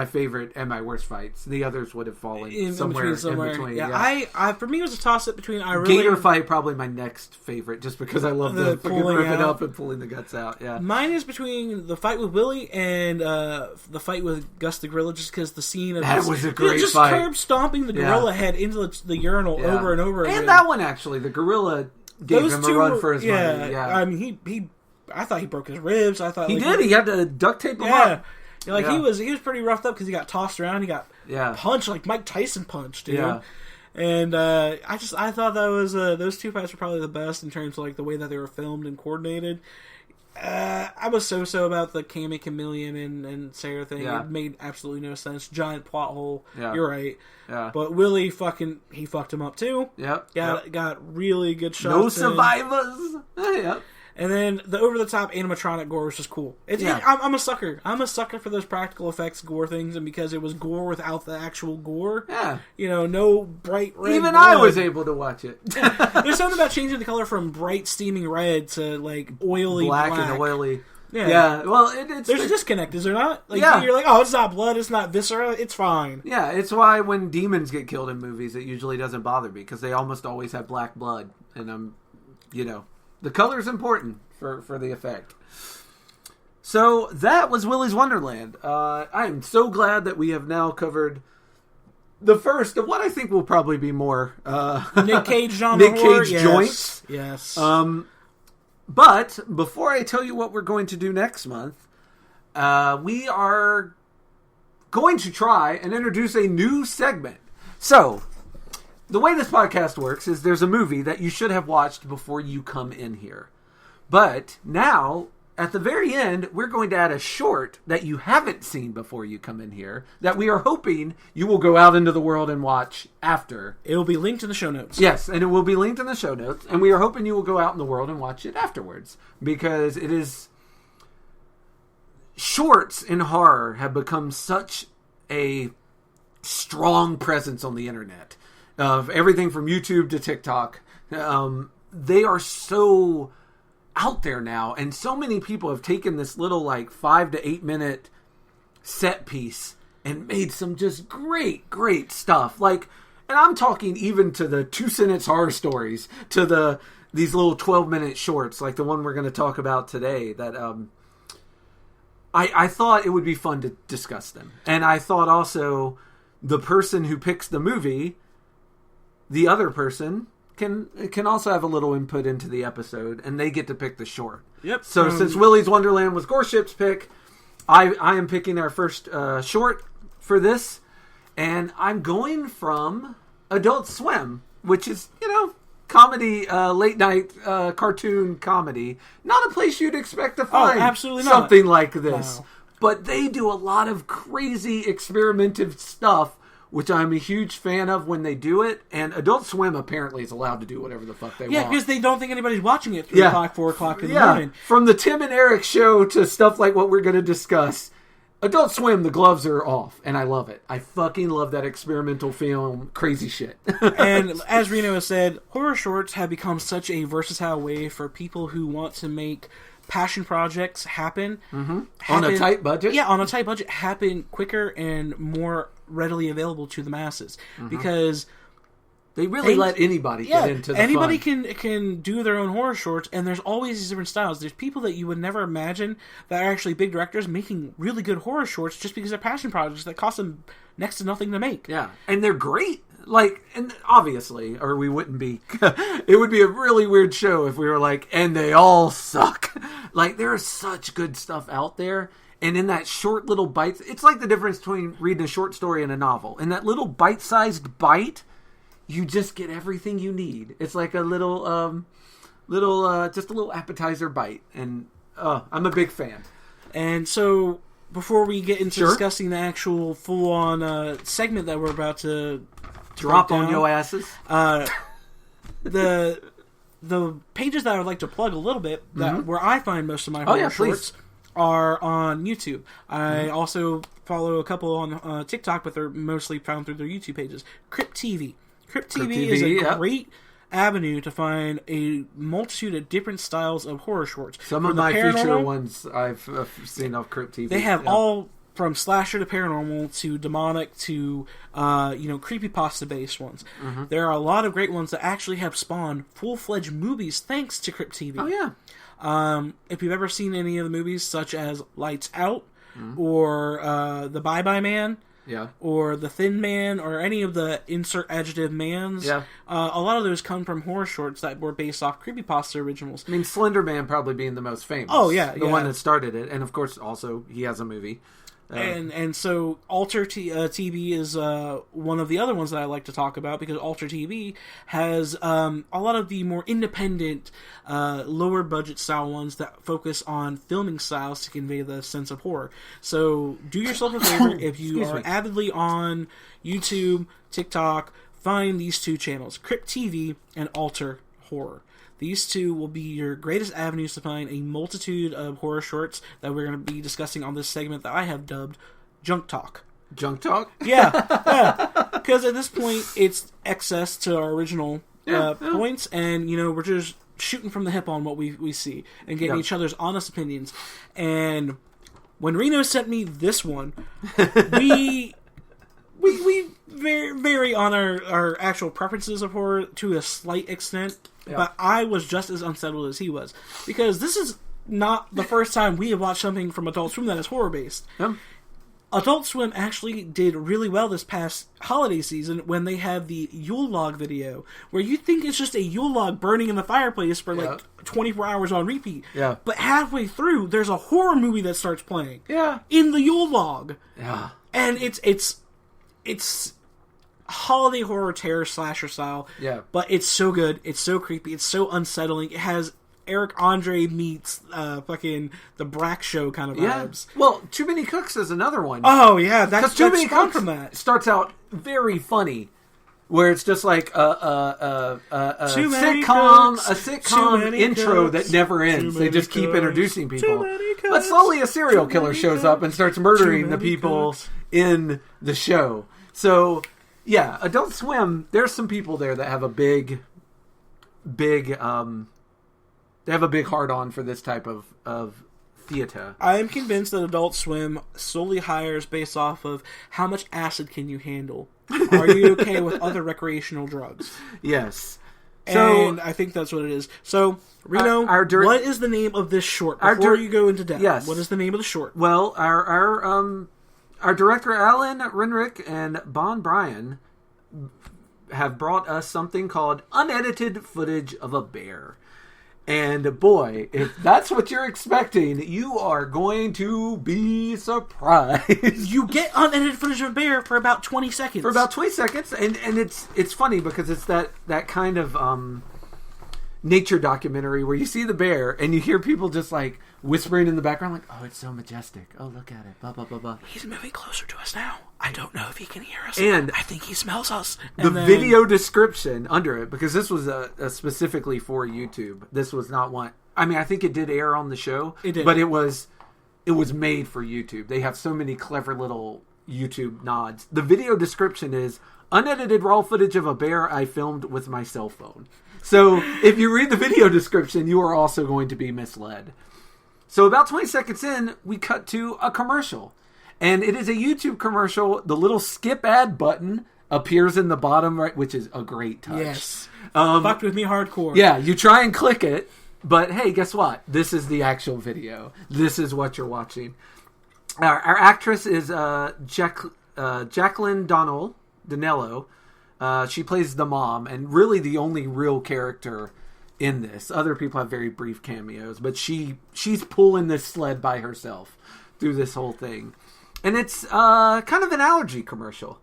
favorite and my worst fights. The others would have fallen somewhere in between. Yeah, I for me it was a toss up between Gator fight probably my next favorite, just because I love the fucking ripping up and pulling the guts out. Yeah, mine is between the fight with Willy and the fight with Gus the Gorilla, just because the scene of that was a great just fight. curb stomping the gorilla head into the urinal over and over again. And that one actually, the gorilla gave him a run for his money. Yeah, I mean he I thought he broke his ribs. I thought he did. He had to duct tape him up. Like he was pretty roughed up because he got tossed around. He got punched like Mike Tyson punched, dude. Yeah. And I thought that was those two fights were probably the best in terms of like the way that they were filmed and coordinated. I was so about the Cammy Chameleon and Sarah thing. Yeah. It made absolutely no sense. Giant plot hole. Yeah. You're right. Yeah. But Willy he fucked him up too. Yep. Got really good shots. No survivors. Yep. And then the over-the-top animatronic gore was just cool. I'm a sucker. I'm a sucker for those practical effects gore things, and because it was gore without the actual gore, no bright red Even blood. I was able to watch it. There's something about changing the color from bright steaming red to, like, oily black. And oily. Yeah. Well, there's a disconnect, is there not? Like, you're like, oh, it's not blood, it's not viscera, it's fine. Yeah, it's why when demons get killed in movies, it usually doesn't bother me, because they almost always have black blood, and the color's important for the effect. So that was Willy's Wonderland. I am so glad that we have now covered the first of what I think will probably be more Nick Cage genre horror. Joints. Yes. But before I tell you what we're going to do next month, we are going to try and introduce a new segment. So, the way this podcast works is there's a movie that you should have watched before you come in here. But now, at the very end, we're going to add a short that you haven't seen before you come in here that we are hoping you will go out into the world and watch after. It will be linked in the show notes. Yes, and it will be linked in the show notes. And we are hoping you will go out in the world and watch it afterwards. Because it is... Shorts in horror have become such a strong presence on the internet. Of everything from YouTube to TikTok. They are so out there now, and so many people have taken this little 5 to 8 minute set piece and made some just great stuff. And I'm talking even to the 2-sentence horror stories, to these little 12-minute shorts, like the one we're going to talk about today, that I thought it would be fun to discuss them. And I thought also the person who picks the movie, the other person can also have a little input into the episode, and they get to pick the short. Yep. So since Willy's Wonderland was Goreship's pick, I am picking our first short for this, and I'm going from Adult Swim, which is, comedy, late night cartoon comedy. Not a place you'd expect to find absolutely something like this. No. But they do a lot of crazy experimentative stuff which I'm a huge fan of when they do it. And Adult Swim apparently is allowed to do whatever the fuck they want. Yeah, because they don't think anybody's watching it 3 o'clock, 4 o'clock in the morning. From the Tim and Eric show to stuff like what we're going to discuss, Adult Swim, the gloves are off, and I love it. I fucking love that experimental film, crazy shit. And as Reno has said, horror shorts have become such a versatile way for people who want to make passion projects happen. On a tight budget? Yeah, on a tight budget, happen quicker and more readily available to the masses. Because they really let anybody get into the anybody fun. can do their own horror shorts, and there's always these different styles. There's people that you would never imagine that are actually big directors making really good horror shorts just because they're passion projects that cost them next to nothing to make. Yeah, and they're great. Like, and obviously, or we wouldn't be, it would be a really weird show if we were like, and they all suck. Like, there is such good stuff out there. And in that short little bites, it's like the difference between reading a short story and a novel. In that little bite-sized bite, you just get everything you need. It's like a little just a little appetizer bite. And I'm a big fan. And so, before we get into discussing the actual full-on segment that we're about to drop on your asses, the pages that I would like to plug a little bit, that where I find most of my horror shorts, are on YouTube. I also follow a couple on TikTok, but they're mostly found through their YouTube pages. Crypt TV. Crypt TV is a great avenue to find a multitude of different styles of horror shorts. Some of my feature ones I've seen off Crypt TV. They have all from slasher to paranormal to demonic to creepypasta based ones. There are a lot of great ones that actually have spawned full-fledged movies thanks to Crypt TV. Oh yeah. If you've ever seen any of the movies such as Lights Out or The Bye Bye Man, or The Thin Man, or any of the insert adjective mans, a lot of those come from horror shorts that were based off creepypasta originals. I mean, Slender Man probably being the most famous. Oh yeah, the one that started it, and of course also he has a movie. And so Alter TV is one of the other ones that I like to talk about, because Alter TV has a lot of the more independent, lower budget style ones that focus on filming styles to convey the sense of horror. So do yourself a favor, if you are avidly on YouTube, TikTok, find these two channels, Crypt TV and Alter Horror. These two will be your greatest avenues to find a multitude of horror shorts that we're going to be discussing on this segment that I have dubbed Junk Talk. Junk Talk? Yeah. Because at this point, it's excess to our original points, and, we're just shooting from the hip on what we see and getting each other's honest opinions. And when Reno sent me this one, we vary on our actual preferences of horror to a slight extent. Yeah. But I was just as unsettled as he was. Because this is not the first time we have watched something from Adult Swim that is horror-based. Yeah. Adult Swim actually did really well this past holiday season when they had the Yule log video, where you think it's just a Yule log burning in the fireplace for 24 hours on repeat. Yeah. But halfway through, there's a horror movie that starts playing. Yeah. In the Yule log. Yeah. And it's holiday horror terror slasher style, but it's so good, it's so creepy, it's so unsettling. It has Eric Andre meets fucking the Brack Show kind of vibes. Well, Too Many Cooks is another one. Oh yeah, that's Too Many Cooks from that. Starts out very funny, where it's just like a sitcom intro that never ends. They just keep introducing people, but slowly a serial killer shows up and starts murdering the people in the show. So. Yeah, Adult Swim, there's some people there that have a big they have a big hard-on for this type of theater. I am convinced that Adult Swim solely hires based off of how much acid can you handle. Are you okay with other recreational drugs? Yes. And I think that's what it is. So, Reno, what is the name of this short? Before you go into depth, what is the name of the short? Well, our director, Alan Renrick and Bon Bryan, have brought us something called Unedited Footage of a Bear. And boy, if that's what you're expecting, you are going to be surprised. You get unedited footage of a bear for about 20 seconds. And it's funny because it's that kind of nature documentary where you see the bear and you hear people just like whispering in the background like, oh, it's so majestic. Oh, look at it. Blah, blah, blah, blah. He's moving closer to us now. I don't know if he can hear us. And I think he smells us. The video description under it, because this was a specifically for YouTube. This was not one. I mean, I think it did air on the show. It did. But it was made for YouTube. They have so many clever little YouTube nods. The video description is unedited raw footage of a bear I filmed with my cell phone. So if you read the video description, you are also going to be misled. So about 20 seconds in, we cut to a commercial. And it is a YouTube commercial. The little skip ad button appears in the bottom right, which is a great touch. Yes. Fucked with me hardcore. Yeah, you try and click it, but hey, guess what? This is the actual video. This is what you're watching. Our actress is Jacqueline Danello. She plays the mom, and really the only real character in this. Other people have very brief cameos, but she's pulling this sled by herself through this whole thing. And it's kind of an allergy commercial.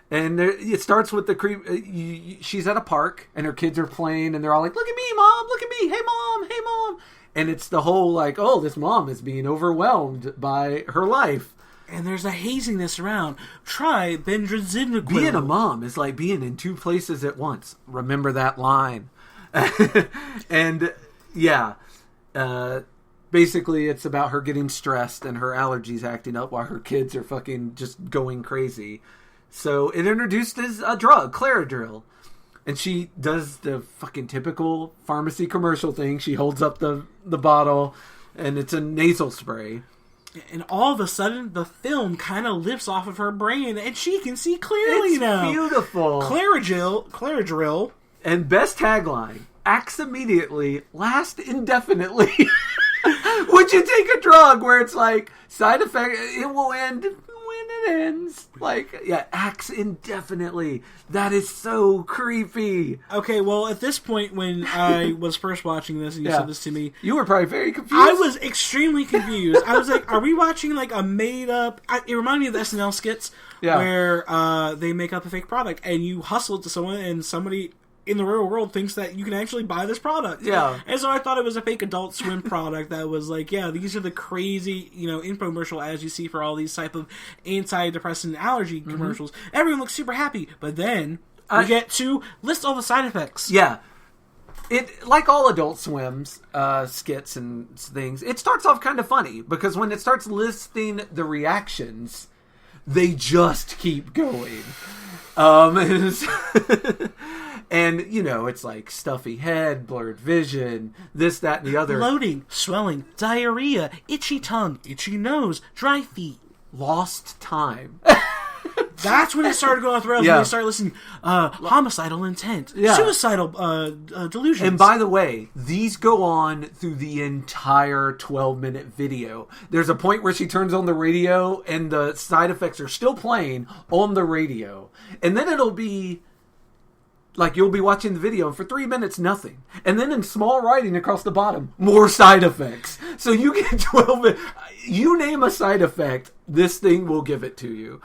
And it starts with the creep. She's at a park, and her kids are playing, and they're all like, look at me, Mom, look at me, hey, Mom, hey, Mom. And it's the whole like, oh, this mom is being overwhelmed by her life. And there's a haziness around. Try bendrazinquil. Being a mom is like being in two places at once. Remember that line. And, yeah. Basically, it's about her getting stressed and her allergies acting up while her kids are fucking just going crazy. So it introduces a drug, Claradril. And she does the fucking typical pharmacy commercial thing. She holds up the bottle, and it's a nasal spray. And all of a sudden, the film kind of lifts off of her brain, and she can see clearly now. It's beautiful. Claradril. And best tagline, acts immediately, last indefinitely. Would you take a drug where it's like, side effect, it will end when it ends? Like, yeah, acts indefinitely. That is so creepy. Okay, well, at this point, when I was first watching this and you said this to me, you were probably very confused. I was extremely confused. I was like, are we watching like a made-up... It reminded me of the SNL skits where they make up a fake product and you hustle it to someone and somebody in the real world thinks that you can actually buy this product. Yeah. And so I thought it was a fake Adult Swim product that was like, yeah, these are the crazy, infomercial ads you see for all these type of antidepressant allergy commercials. Everyone looks super happy, but then we get to list all the side effects. Yeah. It, like all Adult Swim's skits and things, it starts off kind of funny because when it starts listing the reactions, they just keep going. And, it's like stuffy head, blurred vision, this, that, and the other. Bloating, swelling, diarrhea, itchy tongue, itchy nose, dry feet. Lost time. That's when it started going off the rails. When they started listening, homicidal intent, suicidal delusions. And by the way, these go on through the entire 12-minute video. There's a point where she turns on the radio and the side effects are still playing on the radio. And then it'll be like you'll be watching the video and for 3 minutes, nothing. And then in small writing across the bottom, more side effects. So you get 12 minutes. You name a side effect, this thing will give it to you.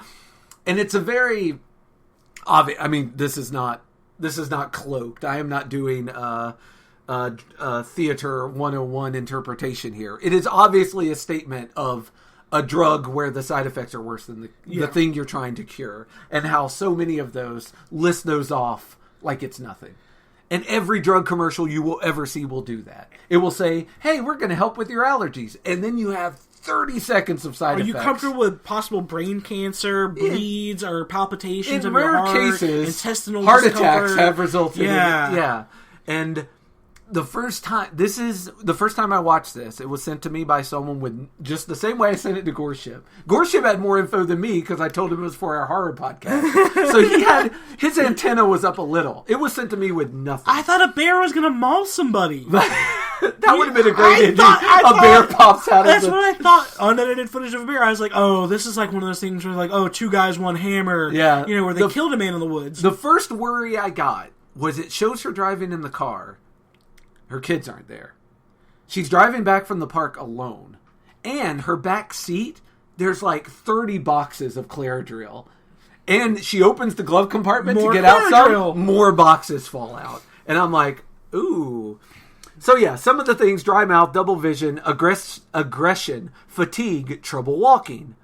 And it's a very obvious. I mean, this is not cloaked. I am not doing theater 101 interpretation here. It is obviously a statement of a drug where the side effects are worse than the thing you're trying to cure, and how so many of those list those off like it's nothing. And every drug commercial you will ever see will do that. It will say, "Hey, we're going to help with your allergies," and then you have 30 seconds of side effects. Are you comfortable with possible brain cancer, bleeds, or palpitations in of your heart? In rare cases, intestinal heart discomfort? attacks have resulted in it. Yeah. And the first time I watched this, it was sent to me by someone with just the same way I sent it to Goreship. Goreship had more info than me because I told him it was for our horror podcast. So his antenna was up a little. It was sent to me with nothing. I thought a bear was going to maul somebody. That would have been a great ending. A bear pops out of That's what I thought. Unedited footage of a bear. I was like, oh, this is like one of those things where like, oh, two guys, one hammer. Yeah. Where they killed a man in the woods. The first worry I got was it shows her driving in the car. Her kids aren't there. She's driving back from the park alone. And her back seat, there's like 30 boxes of Claradril. And she opens the glove compartment to get out some. More boxes fall out. And I'm like, Ooh. So yeah, some of the things: dry mouth, double vision, aggression, fatigue, trouble walking.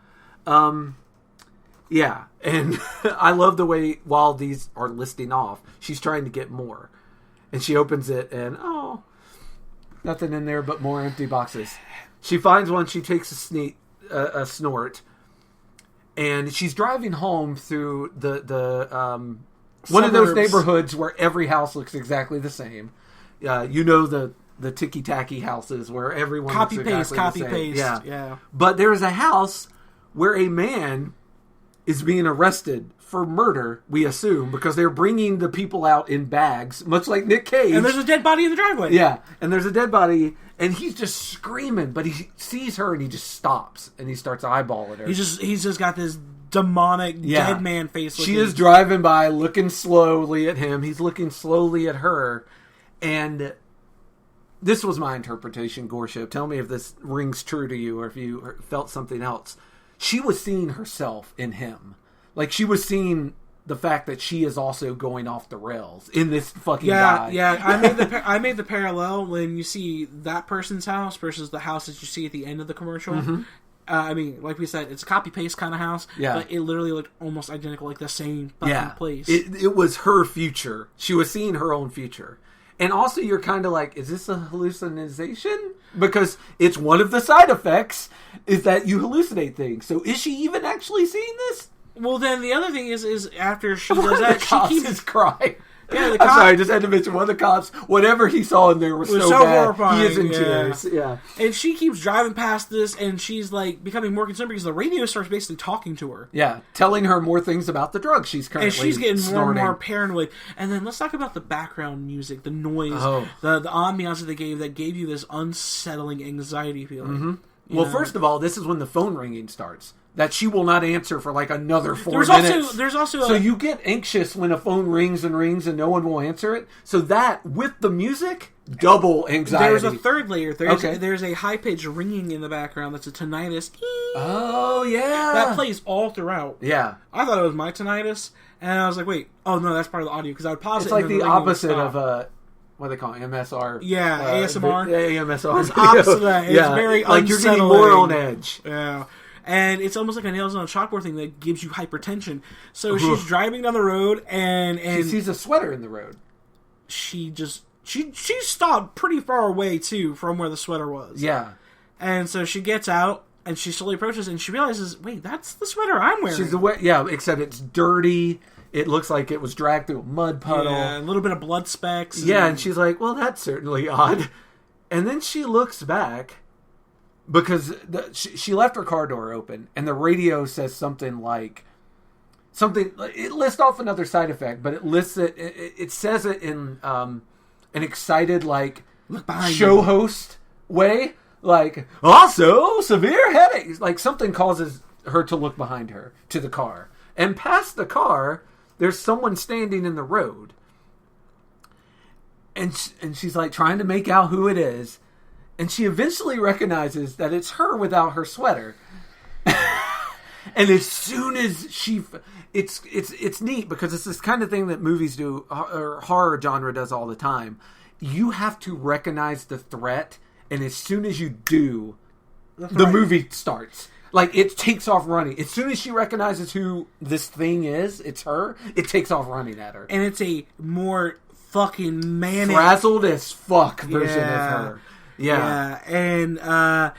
Yeah, and I love the way while these are listing off, she's trying to get more. And she opens it and, nothing in there but more empty boxes. She finds one, she takes a snort, and she's driving home through the one of those neighborhoods where every house looks exactly the same. The ticky-tacky houses where everyone looks exactly the same. Copy-paste. Yeah. But there's a house where a man is being arrested for murder, we assume, because they're bringing the people out in bags, much like Nick Cage. And there's a dead body in the driveway. Yeah, and there's a dead body, and he's just screaming, but he sees her, and he just stops, and he starts eyeballing her. He's just got this demonic dead man face. She is driving by, looking slowly at him. He's looking slowly at her, and this was my interpretation, Goreship. Tell me if this rings true to you, or if you felt something else. She was seeing herself in him. Like, she was seeing the fact that she is also going off the rails in this fucking guy. Yeah, I made the parallel when you see that person's house versus the house that you see at the end of the commercial. Mm-hmm. I mean, like we said, it's a copy-paste kind of house, but it literally looked almost identical, like the same fucking place. It was her future. She was seeing her own future. And also, you're kind of like, is this a hallucination? Because it's one of the side effects is that you hallucinate things. So is she even actually seeing this? Well, then the other thing is after she does that, she keeps crying. Yeah, I'm sorry, I just had to mention one of the cops, whatever he saw in there was so bad. Horrifying. He is in tears. Yeah. And she keeps driving past this, and she's like becoming more concerned because the radio starts basically talking to her. Yeah, telling her more things about the drugs she's currently snorting. And she's getting more and more paranoid. And then let's talk about the background music, the noise, the ambiance that gave you this unsettling anxiety feeling. Mm-hmm. Well, first of all, this is when the phone ringing starts. That she will not answer for like another 4 minutes. There's also so you get anxious when a phone rings and rings and no one will answer it. So that, with the music, double anxiety. There's a third layer. There's a high-pitched ringing in the background that's a tinnitus. Oh, yeah. That plays all throughout. Yeah. I thought it was my tinnitus, and I was like, wait, oh no, that's part of the audio, because I would pause it. It's like the opposite of what do they call it? MSR? Yeah, ASMR. AMSR. It's opposite of that. It's very like unsettling. You're getting more on edge. Yeah. And it's almost like a nails on a chalkboard thing that gives you hypertension. So she's driving down the road and she sees a sweater in the road. She stopped pretty far away too from where the sweater was. Yeah. And so she gets out and she slowly approaches and she realizes, wait, that's the sweater I'm wearing. Except it's dirty. It looks like it was dragged through a mud puddle. Yeah, a little bit of blood specks. Yeah, and she's like, well, that's certainly odd. And then she looks back. Because she left her car door open, and the radio says something. It lists off another side effect, but it lists it. It says it in an excited, like, show host way, like, also severe headaches. Like something causes her to look behind her to the car, and past the car, there's someone standing in the road, and she's like trying to make out who it is. And she eventually recognizes that it's her without her sweater. And as soon as it's neat because it's this kind of thing that movies do, or horror genre does all the time. You have to recognize the threat, and as soon as you do, the movie starts. Like, it takes off running. As soon as she recognizes who this thing is, it's her, it takes off running at her. And it's a more fucking manic... frazzled as fuck version of her. Yeah, and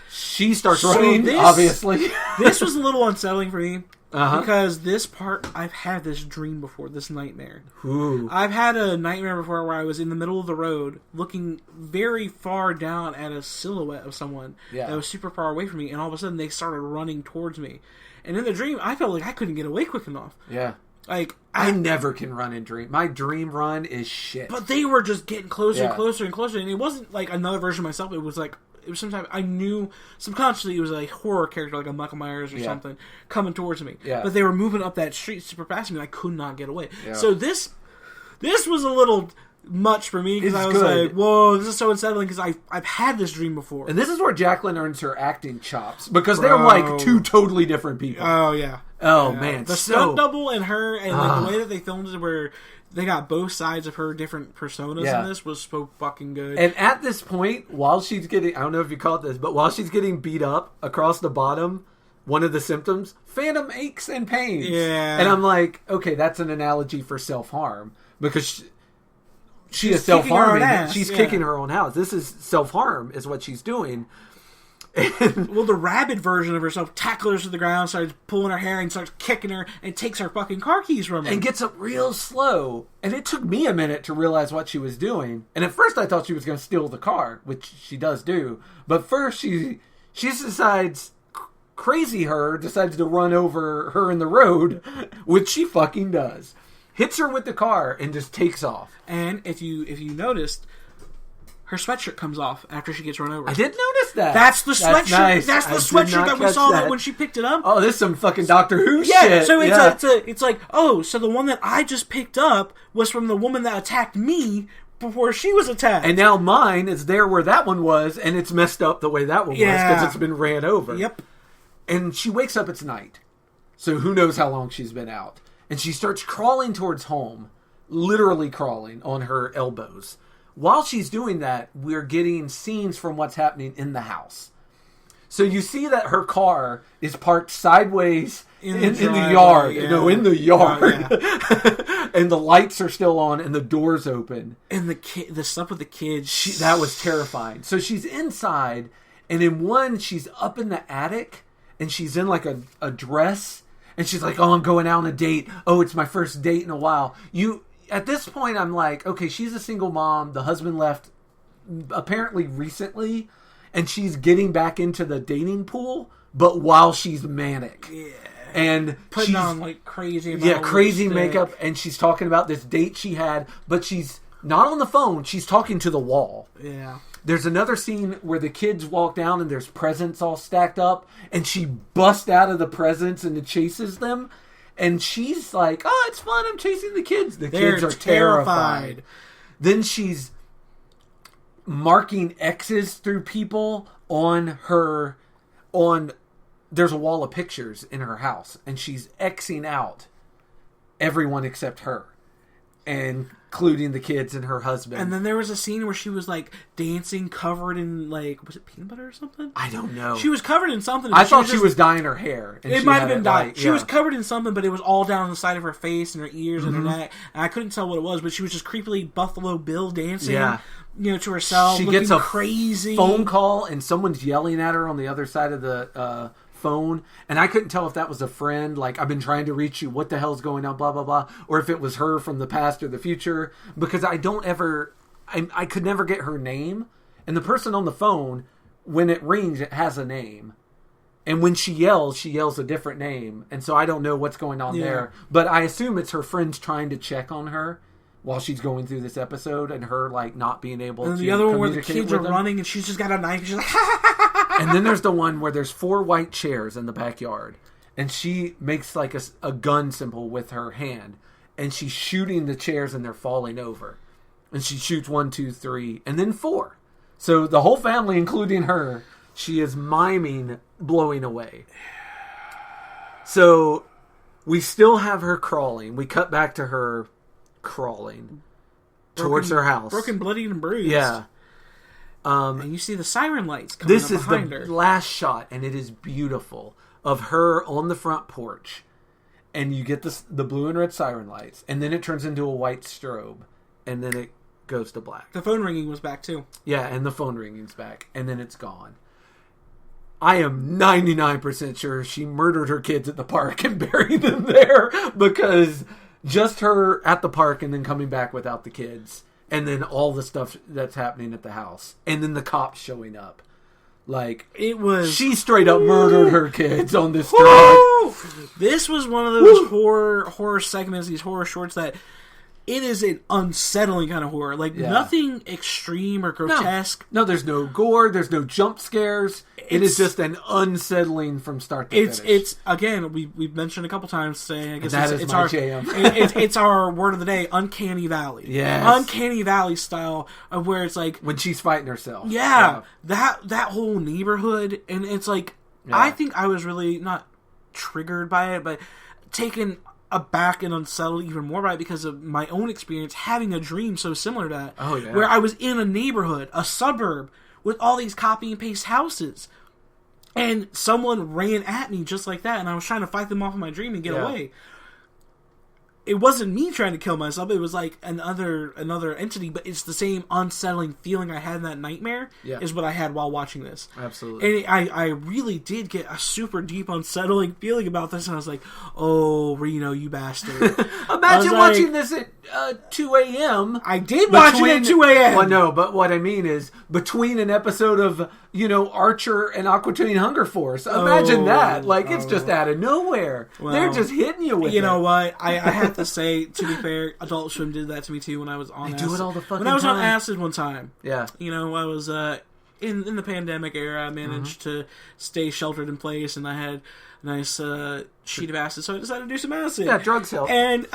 she starts running, obviously. This was a little unsettling for me, because this part, I've had this dream before, this nightmare. Ooh. I've had a nightmare before where I was in the middle of the road, looking very far down at a silhouette of someone that was super far away from me, and all of a sudden they started running towards me. And in the dream, I felt like I couldn't get away quick enough. Yeah. Like I never can run in dream. My dream run is shit. But they were just getting closer and closer and closer, and it wasn't like another version of myself. It was sometimes I knew subconsciously it was a horror character, like a Michael Myers or something, coming towards me. Yeah. But they were moving up that street super fast, and I could not get away. Yeah. So this was a little much for me because I was like, "Whoa, this is so unsettling." Because I've had this dream before, and this is where Jacqueline earns her acting chops because they're like two totally different people. Oh yeah. Oh man, the stunt double and her, and like the way that they filmed it, where they got both sides of her different personas in this, was so fucking good. And at this point, while she's getting, I don't know if you caught this, but while she's getting beat up across the bottom, one of the symptoms, phantom aches and pains. Yeah. And I'm like, okay, that's an analogy for self-harm, because she is self-harming. She's kicking her own house. This is self-harm is what she's doing. Well, the rabid version of herself tackles her to the ground, starts pulling her hair, and starts kicking her, and takes her fucking car keys from her. And gets up real slow. And it took me a minute to realize what she was doing. And at first I thought she was going to steal the car, which she does do. But first she decides, crazy her, decides to run over her in the road, which she fucking does. Hits her with the car and just takes off. And if you noticed, her sweatshirt comes off after she gets run over. I didn't notice that. That's the sweatshirt. Nice. That's the sweatshirt that we saw when she picked it up. Oh, this is some fucking Doctor Who shit. So it's like, oh, so the one that I just picked up was from the woman that attacked me before she was attacked. And now mine is there where that one was, and it's messed up the way that one was because it's been ran over. Yep. And she wakes up, it's night. So who knows how long she's been out. And she starts crawling towards home, literally crawling on her elbows. While she's doing that, we're getting scenes from what's happening in the house. So you see that her car is parked sideways in the yard. Yeah. No, in the yard. And the lights are still on and the door's open. And the stuff with the kids. That was terrifying. So she's inside, and in one, she's up in the attic, and she's in like a dress. And she's like, oh, I'm going out on a date. Oh, it's my first date in a while. At this point, I'm like, okay, she's a single mom. The husband left apparently recently. And she's getting back into the dating pool, but while she's manic. Yeah. And putting on like crazy makeup. And she's talking about this date she had. But she's not on the phone. She's talking to the wall. Yeah. There's another scene where the kids walk down and there's presents all stacked up, and she busts out of the presents and chases them, and she's like, oh, it's fun, I'm chasing the kids. The kids are terrified. Then she's marking X's through people there's a wall of pictures in her house, and she's Xing out everyone except her. Including the kids and her husband. And then there was a scene where she was like dancing covered in like, was it peanut butter or something? I don't know. She was covered in something. I thought she was dyeing her hair. It might have been dyed. She was covered in something, but it was all down the side of her face and her ears and her neck. And I couldn't tell what it was, but she was just creepily Buffalo Bill dancing. Yeah. To herself. She gets a crazy phone call and someone's yelling at her on the other side of the phone, and I couldn't tell if that was a friend, like, I've been trying to reach you, what the hell's going on, blah blah blah, or if it was her from the past or the future, because I could never get her name, and the person on the phone, when it rings, it has a name, and when she yells a different name, and so I don't know what's going on there, but I assume it's her friends trying to check on her while she's going through this episode, and her like not being able to. And the other one where the kids are running, and she's just got a knife, and she's like, And then there's the one where there's 4 white chairs in the backyard, and she makes like a gun symbol with her hand, and she's shooting the chairs, and they're falling over, and she shoots 1, 2, 3, and then 4. So the whole family, including her, she is miming blowing away. So we still have her crawling. We cut back to her crawling towards her house, broken, bloody, and bruised. Yeah. And you see the siren lights coming up behind her. This is the last shot, and it is beautiful, of her on the front porch. And you get the blue and red siren lights, and then it turns into a white strobe, and then it goes to black. The phone ringing was back, too. Yeah, and the phone ringing's back, and then it's gone. I am 99% sure she murdered her kids at the park and buried them there, because just her at the park and then coming back without the kids. And then all the stuff that's happening at the house. And then the cops showing up. Like, it was... She straight up murdered her kids on this drive. This was one of those horror segments, these horror shorts that... It is an unsettling kind of horror. Like, nothing extreme or grotesque. No, there's no gore. There's no jump scares. It is just an unsettling from start to finish. It's again, we've mentioned a couple times today. I guess it's my jam. it's our word of the day, Uncanny Valley. Yes. Uncanny Valley style of where it's like... When she's fighting herself. Yeah. That whole neighborhood. And it's like, I think I was really not... triggered by it, but taken aback and unsettled even more by it because of my own experience having a dream so similar to that. Oh, yeah. Where I was in a neighborhood, a suburb, with all these copy and paste houses. And someone ran at me just like that, and I was trying to fight them off in my dream and get away. It wasn't me trying to kill myself. It was like another entity, but it's the same unsettling feeling I had in that nightmare is what I had while watching this. Absolutely. And I really did get a super deep unsettling feeling about this, and I was like, oh, Reno, you bastard. Imagine watching this at 2 a.m. I did watch it at 2 a.m. Well, no, but what I mean is between an episode of, Archer and Aqua Teen Hunger Force. Imagine that. Like, it's just out of nowhere. Well, they're just hitting you with it. You know what? I have to say, to be fair, Adult Swim did that to me too when I was on acid. They do it all the fucking time. When I was on acid one time. Yeah. I was in the pandemic era. I managed to stay sheltered in place, and I had a nice sheet of acid, so I decided to do some acid. Yeah, drugs help. And,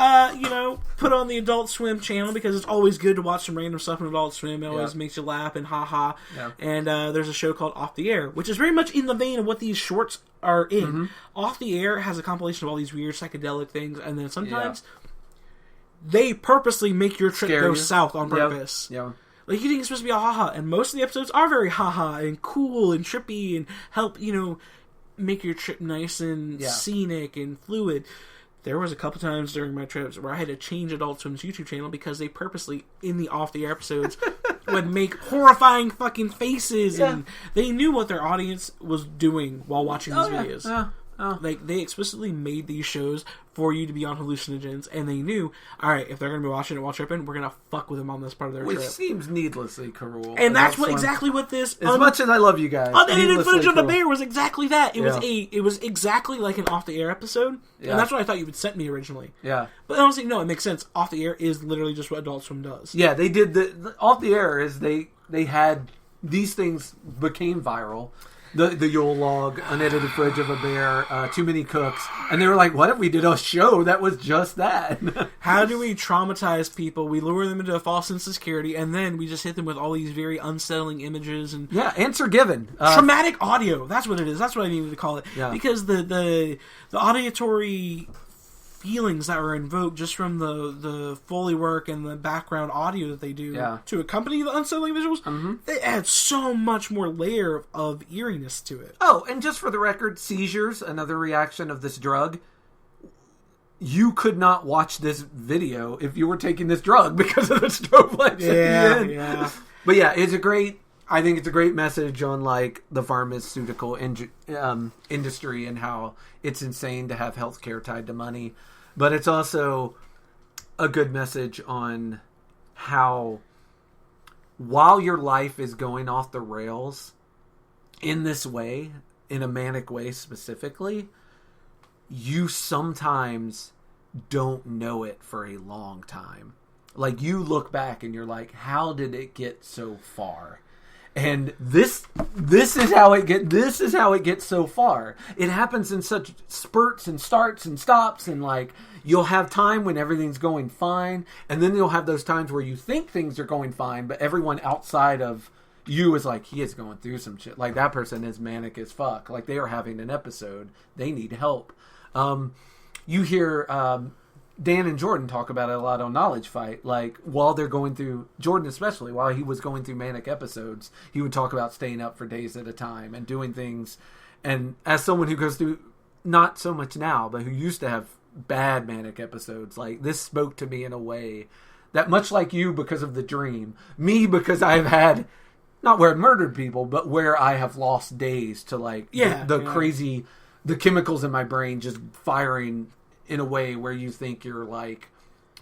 put on the Adult Swim channel because it's always good to watch some random stuff on Adult Swim. It always makes you laugh and ha-ha. Yeah. And there's a show called Off the Air, which is very much in the vein of what these shorts are in. Mm-hmm. Off the Air has a compilation of all these weird psychedelic things, and then sometimes they purposely make your trip go south on purpose. Yeah. Like, you think it's supposed to be a ha-ha, and most of the episodes are very ha-ha and cool and trippy and help, make your trip nice and scenic and fluid. There was a couple times during my trips where I had to change Adult Swim's YouTube channel because they purposely, in the off-the-air episodes, would make horrifying fucking faces, and they knew what their audience was doing while watching these videos. Like, they explicitly made these shows for you to be on hallucinogens, and they knew, alright, if they're going to be watching it while tripping, we're going to fuck with them on this part of their trip. Which seems needlessly cruel. And that's exactly what this... As much as I love you guys, Unedited Footage of the Bear was exactly that. It was exactly like an off-the-air episode, and that's what I thought you would send me originally. Yeah. But honestly, no, it makes sense. Off-the-air is literally just what Adult Swim does. Yeah, they did the off-the-air is they had... These things became viral. The Yule Log, Unedited Footage of a Bear, Too Many Cooks, and they were like, what if we did a show that was just that? How do we traumatize people? We lure them into a false sense of security, and then we just hit them with all these very unsettling images and answer given. Traumatic audio. That's what it is. That's what I needed to call it. Yeah. Because the auditory feelings that were invoked just from the Foley work and the background audio that they do to accompany the unsettling visuals, they add so much more layer of eeriness to it. Oh, and just for the record, seizures, another reaction of this drug. You could not watch this video if you were taking this drug because of the strobe lights at the end. Yeah. But yeah, I think it's a great message on like the pharmaceutical industry and how it's insane to have healthcare tied to money. But it's also a good message on how while your life is going off the rails in this way, in a manic way specifically, you sometimes don't know it for a long time. Like, you look back and you're like, how did it get so far? And this is how it gets so far. It happens in such spurts and starts and stops, and like you'll have time when everything's going fine, and then you'll have those times where you think things are going fine, but everyone outside of you is like, he is going through some shit. Like, that person is manic as fuck. Like, they are having an episode. They need help. You hear Dan and Jordan talk about it a lot on Knowledge Fight. Like, while they're going through, Jordan especially, while he was going through manic episodes, he would talk about staying up for days at a time and doing things. And as someone who goes through, not so much now, but who used to have bad manic episodes, like, this spoke to me in a way that, much like you because of the dream, me because I've had, not where I've murdered people, but where I have lost days to, like, crazy, the chemicals in my brain just firing in a way where you think you're like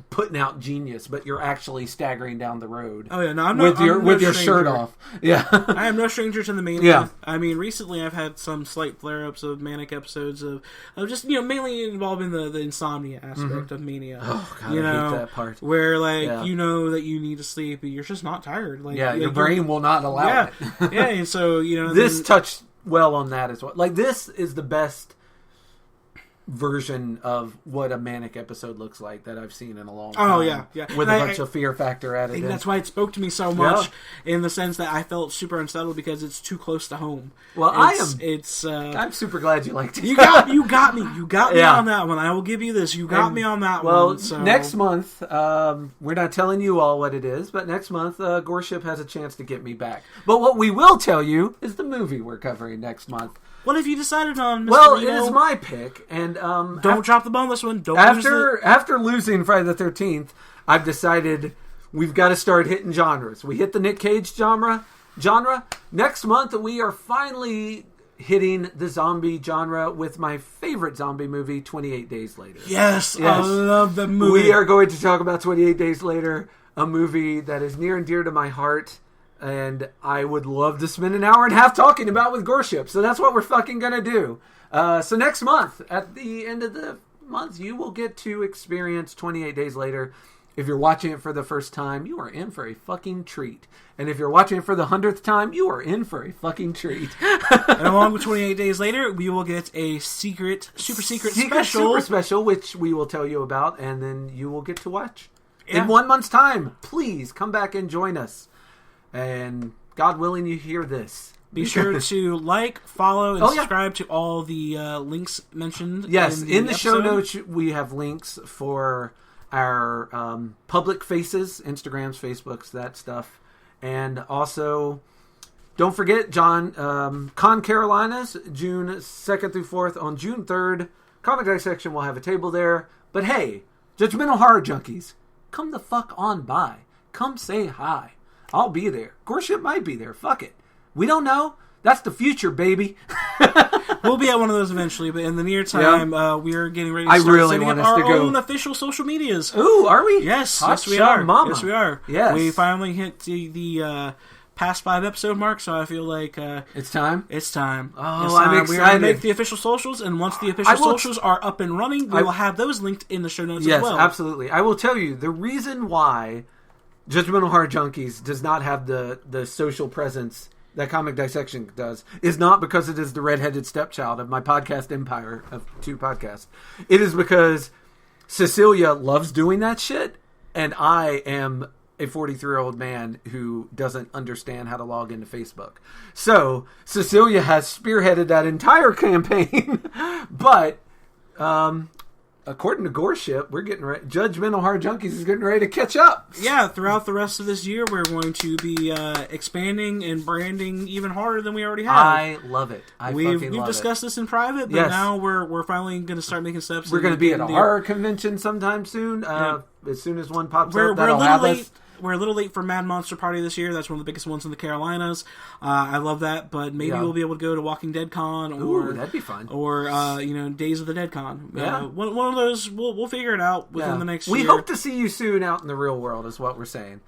putting out genius, but you're actually staggering down the road. Oh yeah, no, I'm with not, your shirt off. Yeah, I am no stranger to the mania. Yeah. I mean, recently I've had some slight flare-ups of manic episodes of just mainly involving the insomnia aspect of mania. Oh god, I hate that part. Where like you know that you need to sleep, but you're just not tired. Like your brain will not allow it. Yeah, and so this touched well on that as well. Like, this is the best. version of what a manic episode looks like that I've seen in a long time. Oh, yeah. With a bunch of fear factor added in. That's why it spoke to me so much, in the sense that I felt super unsettled because it's too close to home. Well, I'm super glad you liked it. You got me. You got me on that one. I will give you this. You got me on that one. Well, next month, we're not telling you all what it is, but next month, Goreship has a chance to get me back. But what we will tell you is the movie we're covering next month. What have you decided on, Mr. Well, Reno? it is my pick, and don't drop the ball on this one. After losing Friday the 13th, I've decided we've got to start hitting genres. We hit the Nick Cage genre. Next month, we are finally hitting the zombie genre with my favorite zombie movie, 28 Days Later. Yes, I love the movie. We are going to talk about 28 Days Later, a movie that is near and dear to my heart. And I would love to spend an hour and a half talking about with Goreship. So that's what we're fucking going to do. So next month, at the end of the month, you will get to experience 28 Days Later. If you're watching it for the first time, you are in for a fucking treat. And if you're watching it for the 100th time, you are in for a fucking treat. And along with 28 Days Later, we will get a super secret special, which we will tell you about. And then you will get to watch. Yeah. In 1 month's time, please come back and join us. And God willing, you hear this. Be sure to like, follow, and subscribe to all the links mentioned. Yes, in the show notes, we have links for our public faces, Instagrams, Facebooks, that stuff. And also, don't forget, John, Con Carolinas, June 2nd through 4th. On June 3rd, Comic Dissection will have a table there. But hey, Judgemental Horror Junkies, come the fuck on by. Come say hi. I'll be there. Goreship might be there. Fuck it. We don't know. That's the future, baby. We'll be at one of those eventually, but in the near time, we are getting ready to start setting up our own official social medias. Ooh, are we? Yes, we are. Yes, we are. Yes. We finally hit the past 5 episode mark, so I feel like it's time. It's time. Oh, I'm excited. We're going to make the official socials, and once the official socials are up and running, we will have those linked in the show notes as well. Yes, absolutely. I will tell you, the reason why Judgemental Horror Junkies does not have the social presence that Comic Dissection does is not because it is the redheaded stepchild of my podcast empire of 2 podcasts. It is because Cecilia loves doing that shit, and I am a 43-year-old man who doesn't understand how to log into Facebook. So Cecilia has spearheaded that entire campaign, but according to Goreship, we're getting ready. Judgemental Horror Junkies is getting ready to catch up. Yeah, throughout the rest of this year, we're going to be expanding and branding even harder than we already have. I love it. We've discussed this in private, but now we're finally going to start making steps. We're going to be at a horror convention sometime soon. As soon as one pops up, that'll have us. We're a little late for Mad Monster Party this year. That's one of the biggest ones in the Carolinas. I love that, but maybe we'll be able to go to Walking Dead Con, or that'd be fun, or Days of the Dead Con. One of those. We'll figure it out within the next year. We hope to see you soon out in the real world, is what we're saying.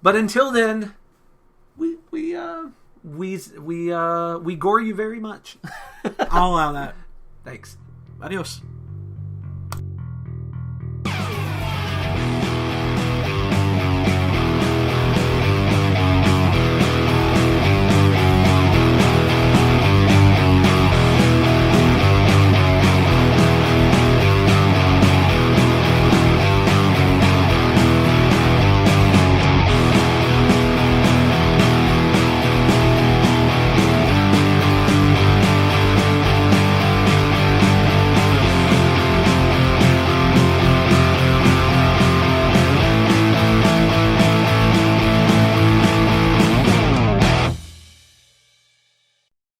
But until then, we gore you very much. I'll allow that. Thanks. Adios.